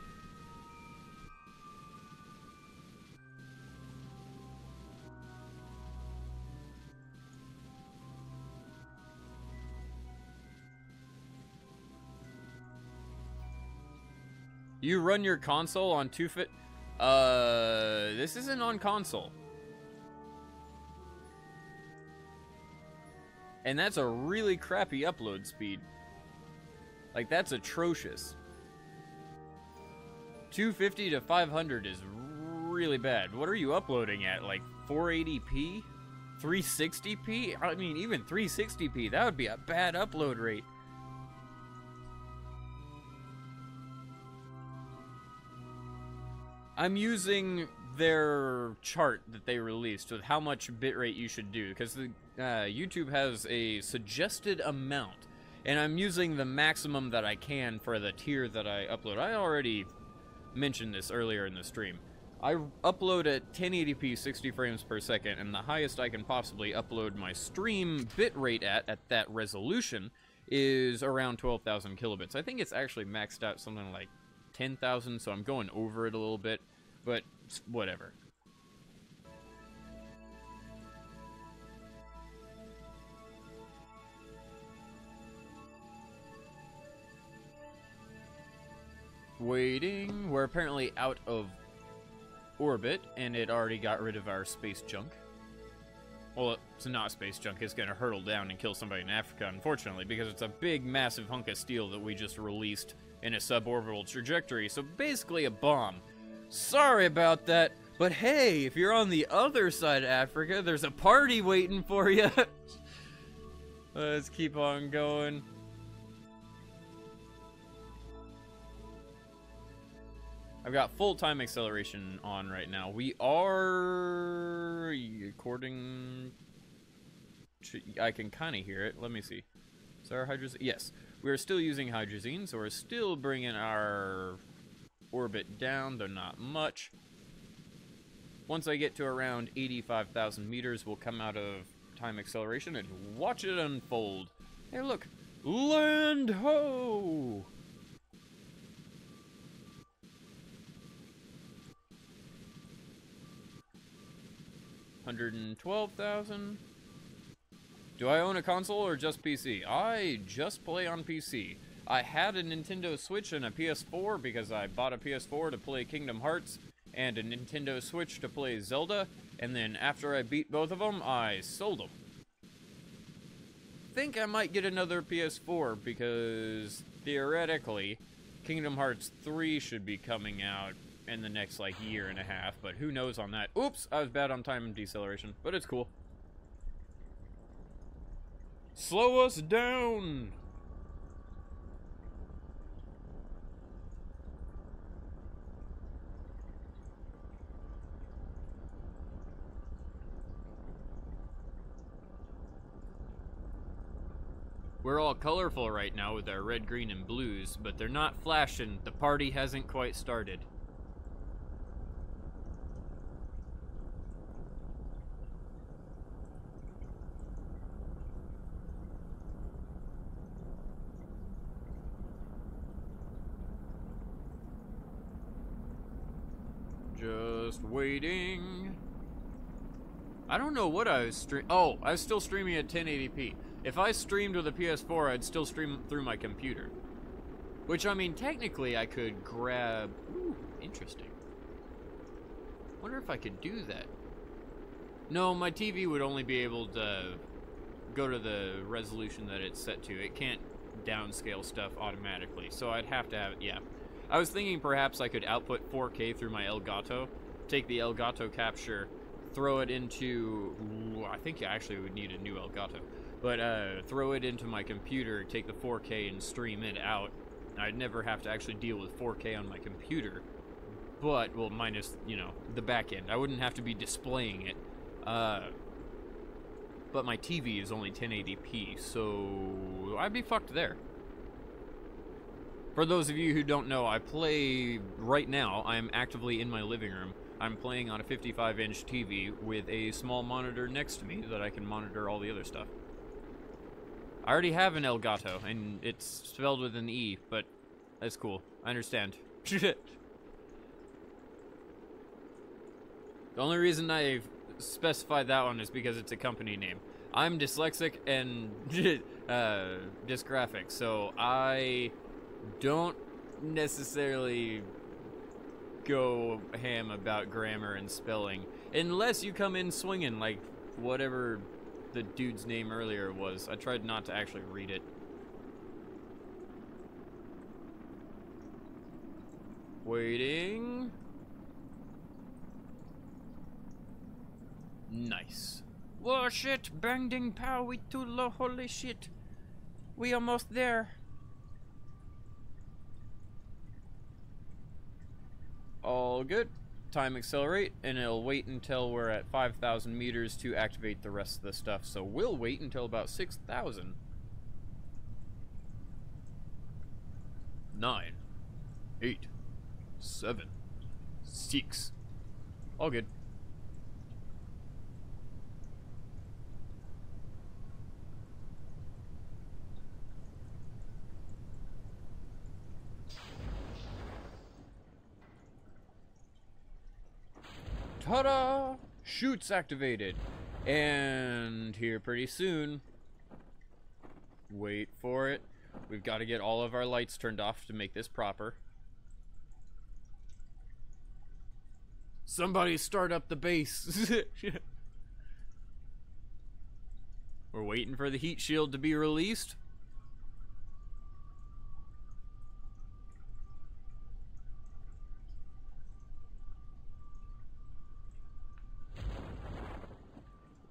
You run your console on 2fit? This isn't on console. And that's a really crappy upload speed. Like, that's atrocious. 250 to 500 is really bad. What are you uploading at? Like 480p? 360p? I mean, even 360p, that would be a bad upload rate. I'm using their chart that they released with how much bitrate you should do, because the YouTube has a suggested amount, and I'm using the maximum that I can for the tier that I upload. I already mentioned this earlier in the stream. I upload at 1080p 60 frames per second, and the highest I can possibly upload my stream bitrate at that resolution is around 12,000 kilobits. I think it's actually maxed out something like 10,000, so I'm going over it a little bit, but whatever. Waiting. We're apparently out of orbit, and it already got rid of our space junk. Well, it's not space junk. It's going to hurtle down and kill somebody in Africa, unfortunately, because it's a big, massive hunk of steel that we just released in a suborbital trajectory. So basically a bomb. Sorry about that, but hey, if you're on the other side of Africa, there's a party waiting for you. Let's keep on going. I've got full time acceleration on right now. We are, according to, I can kind of hear it. Let me see. Is our hydrazine? Yes. We're still using hydrazine, so we're still bringing our orbit down, though not much. Once I get to around 85,000 meters, we'll come out of time acceleration and watch it unfold. Hey, look. Land ho! 112,000. Do I own a console or just PC? I just play on PC. I had a Nintendo Switch and a PS4 because I bought a PS4 to play Kingdom Hearts and a Nintendo Switch to play Zelda, and then after I beat both of them, I sold them. Think I might get another PS4 because theoretically Kingdom Hearts 3 should be coming out in the next like year and a half, but who knows on that. Oops, I was bad on time and deceleration, but it's cool. Slow us down. We're all colorful right now with our red, green, and blues, but they're not flashing. The party hasn't quite started. Just waiting. I don't know what I was oh, I was still streaming at 1080p. If I streamed with a PS4, I'd still stream through my computer. Which, I mean, technically I could grab... Ooh, interesting. Wonder if I could do that. No, my TV would only be able to go to the resolution that it's set to. It can't downscale stuff automatically, so I'd have to have... Yeah. I was thinking perhaps I could output 4K through my Elgato, take the Elgato capture, throw it into... Ooh, I think I actually would need a new Elgato. But throw it into my computer, take the 4K and stream it out. I'd never have to actually deal with 4K on my computer. But, well, minus, you know, the back end. I wouldn't have to be displaying it. But my TV is only 1080p, so I'd be fucked there. For those of you who don't know, I play right now. I'm actively in my living room. I'm playing on a 55-inch TV with a small monitor next to me that I can monitor all the other stuff. I already have an Elgato, and it's spelled with an E, but that's cool. I understand. The only reason I've specified that one is because it's a company name. I'm dyslexic and dysgraphic, so I don't necessarily go ham about grammar and spelling unless you come in swinging like whatever the dude's name earlier was. I tried not to actually read it. Waiting. Nice. Whoa, shit! Bang ding pow, we too low, holy shit. We almost there. All good. time accelerate, and it'll wait until we're at 5,000 meters to activate the rest of the stuff. So we'll wait until about 6,000. 9, 8, 7, 6. All good. Ta-da! Chutes activated. And here pretty soon. Wait for it. We've got to get all of our lights turned off to make this proper. Somebody start up the base. We're waiting for the heat shield to be released.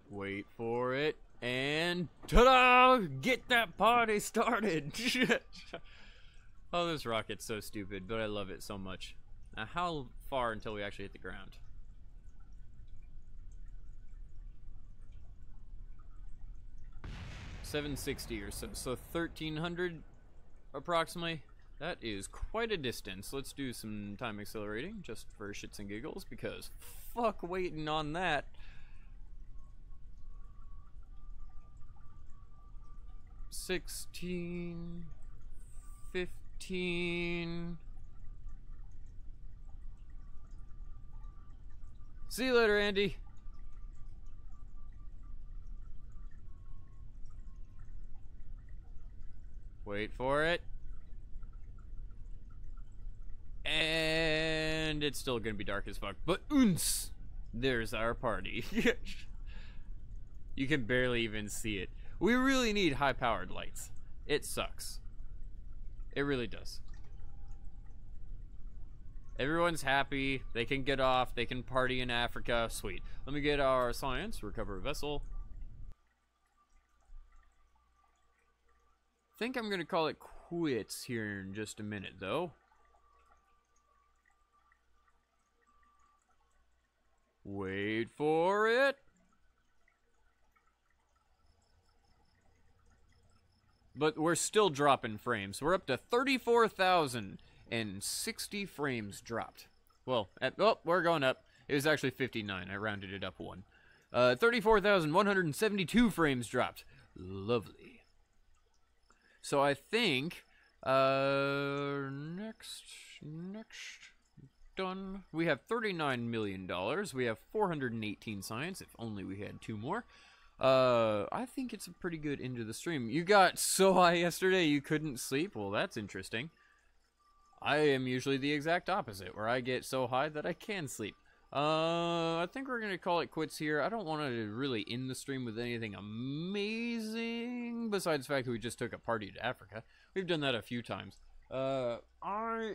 Wait for it, and ta-da! Get that party started! Oh, this rocket's so stupid, but I love it so much. Now, how far until we actually hit the ground? $760 or so, so 1,300 approximately. That is quite a distance. Let's do some time accelerating, just for shits and giggles, because fuck waiting on that. 16, 15. See you later, Andy. Wait for it. And it's still gonna be dark as fuck, but oons! There's our party. You can barely even see it. We really need high-powered lights. It sucks. It really does. Everyone's happy. They can get off. They can party in Africa. Sweet. Let me get our science. Recover a vessel. I think I'm going to call it quits here in just a minute, though. Wait for it. But we're still dropping frames. We're up to 34,060 frames dropped. Well, oh, we're going up. It was actually 59. I rounded it up one. 34,172 frames dropped. Lovely. So I think next done. We have $39 million. We have 418 science. If only we had 2 more. I think it's a pretty good end of the stream. You got so high yesterday you couldn't sleep? Well, that's interesting. I am usually the exact opposite, where I get so high that I can sleep. I think we're gonna call it quits here. I don't want to really end the stream with anything amazing, besides the fact that we just took a party to Africa. We've done that a few times. I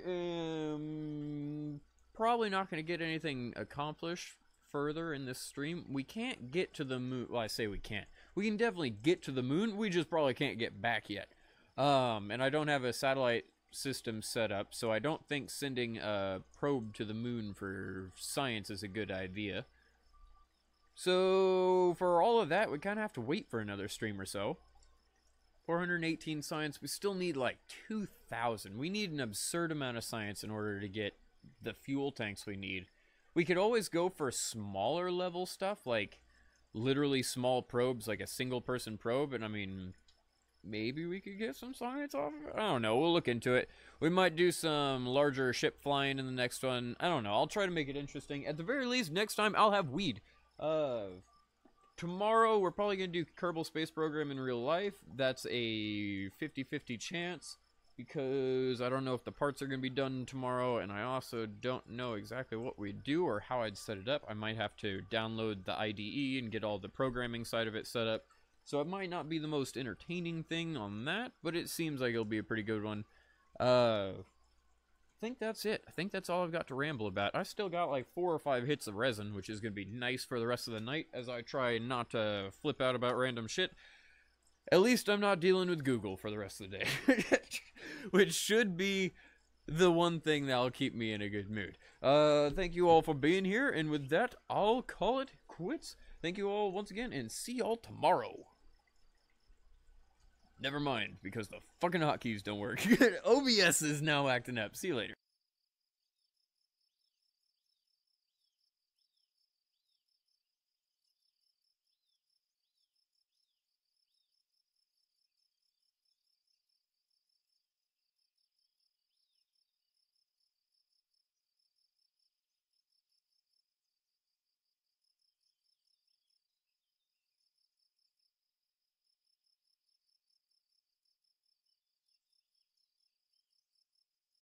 am probably not gonna get anything accomplished further in this stream. We can't get to the moon. Well, I say we can't. We can definitely get to the moon. We just probably can't get back yet. And I don't have a satellite system set up, so I don't think sending a probe to the moon for science is a good idea. So for all of that, we kind of have to wait for another stream or so. 418 science. We still need like 2,000. We need an absurd amount of science in order to get the fuel tanks we need. We could always go for smaller level stuff, like literally small probes, like a single person probe, and I mean, maybe we could get some science off of it? I don't know, we'll look into it. We might do some larger ship flying in the next one. I don't know, I'll try to make it interesting. At the very least, next time I'll have weed. Tomorrow we're probably going to do Kerbal Space Program in real life. That's a 50-50 chance, because I don't know if the parts are going to be done tomorrow, and I also don't know exactly what we do or how I'd set it up. I might have to download the IDE and get all the programming side of it set up, so it might not be the most entertaining thing on that, but it seems like it'll be a pretty good one. I think that's it. I think that's all I've got to ramble about. I still got like 4 or 5 hits of resin, which is going to be nice for the rest of the night as I try not to flip out about random shit. At least I'm not dealing with Google for the rest of the day. Which should be the one thing that'll keep me in a good mood. Thank you all for being here, and with that, I'll call it quits. Thank you all once again, and see y'all tomorrow. Never mind, because the fucking hotkeys don't work. OBS is now acting up. See you later.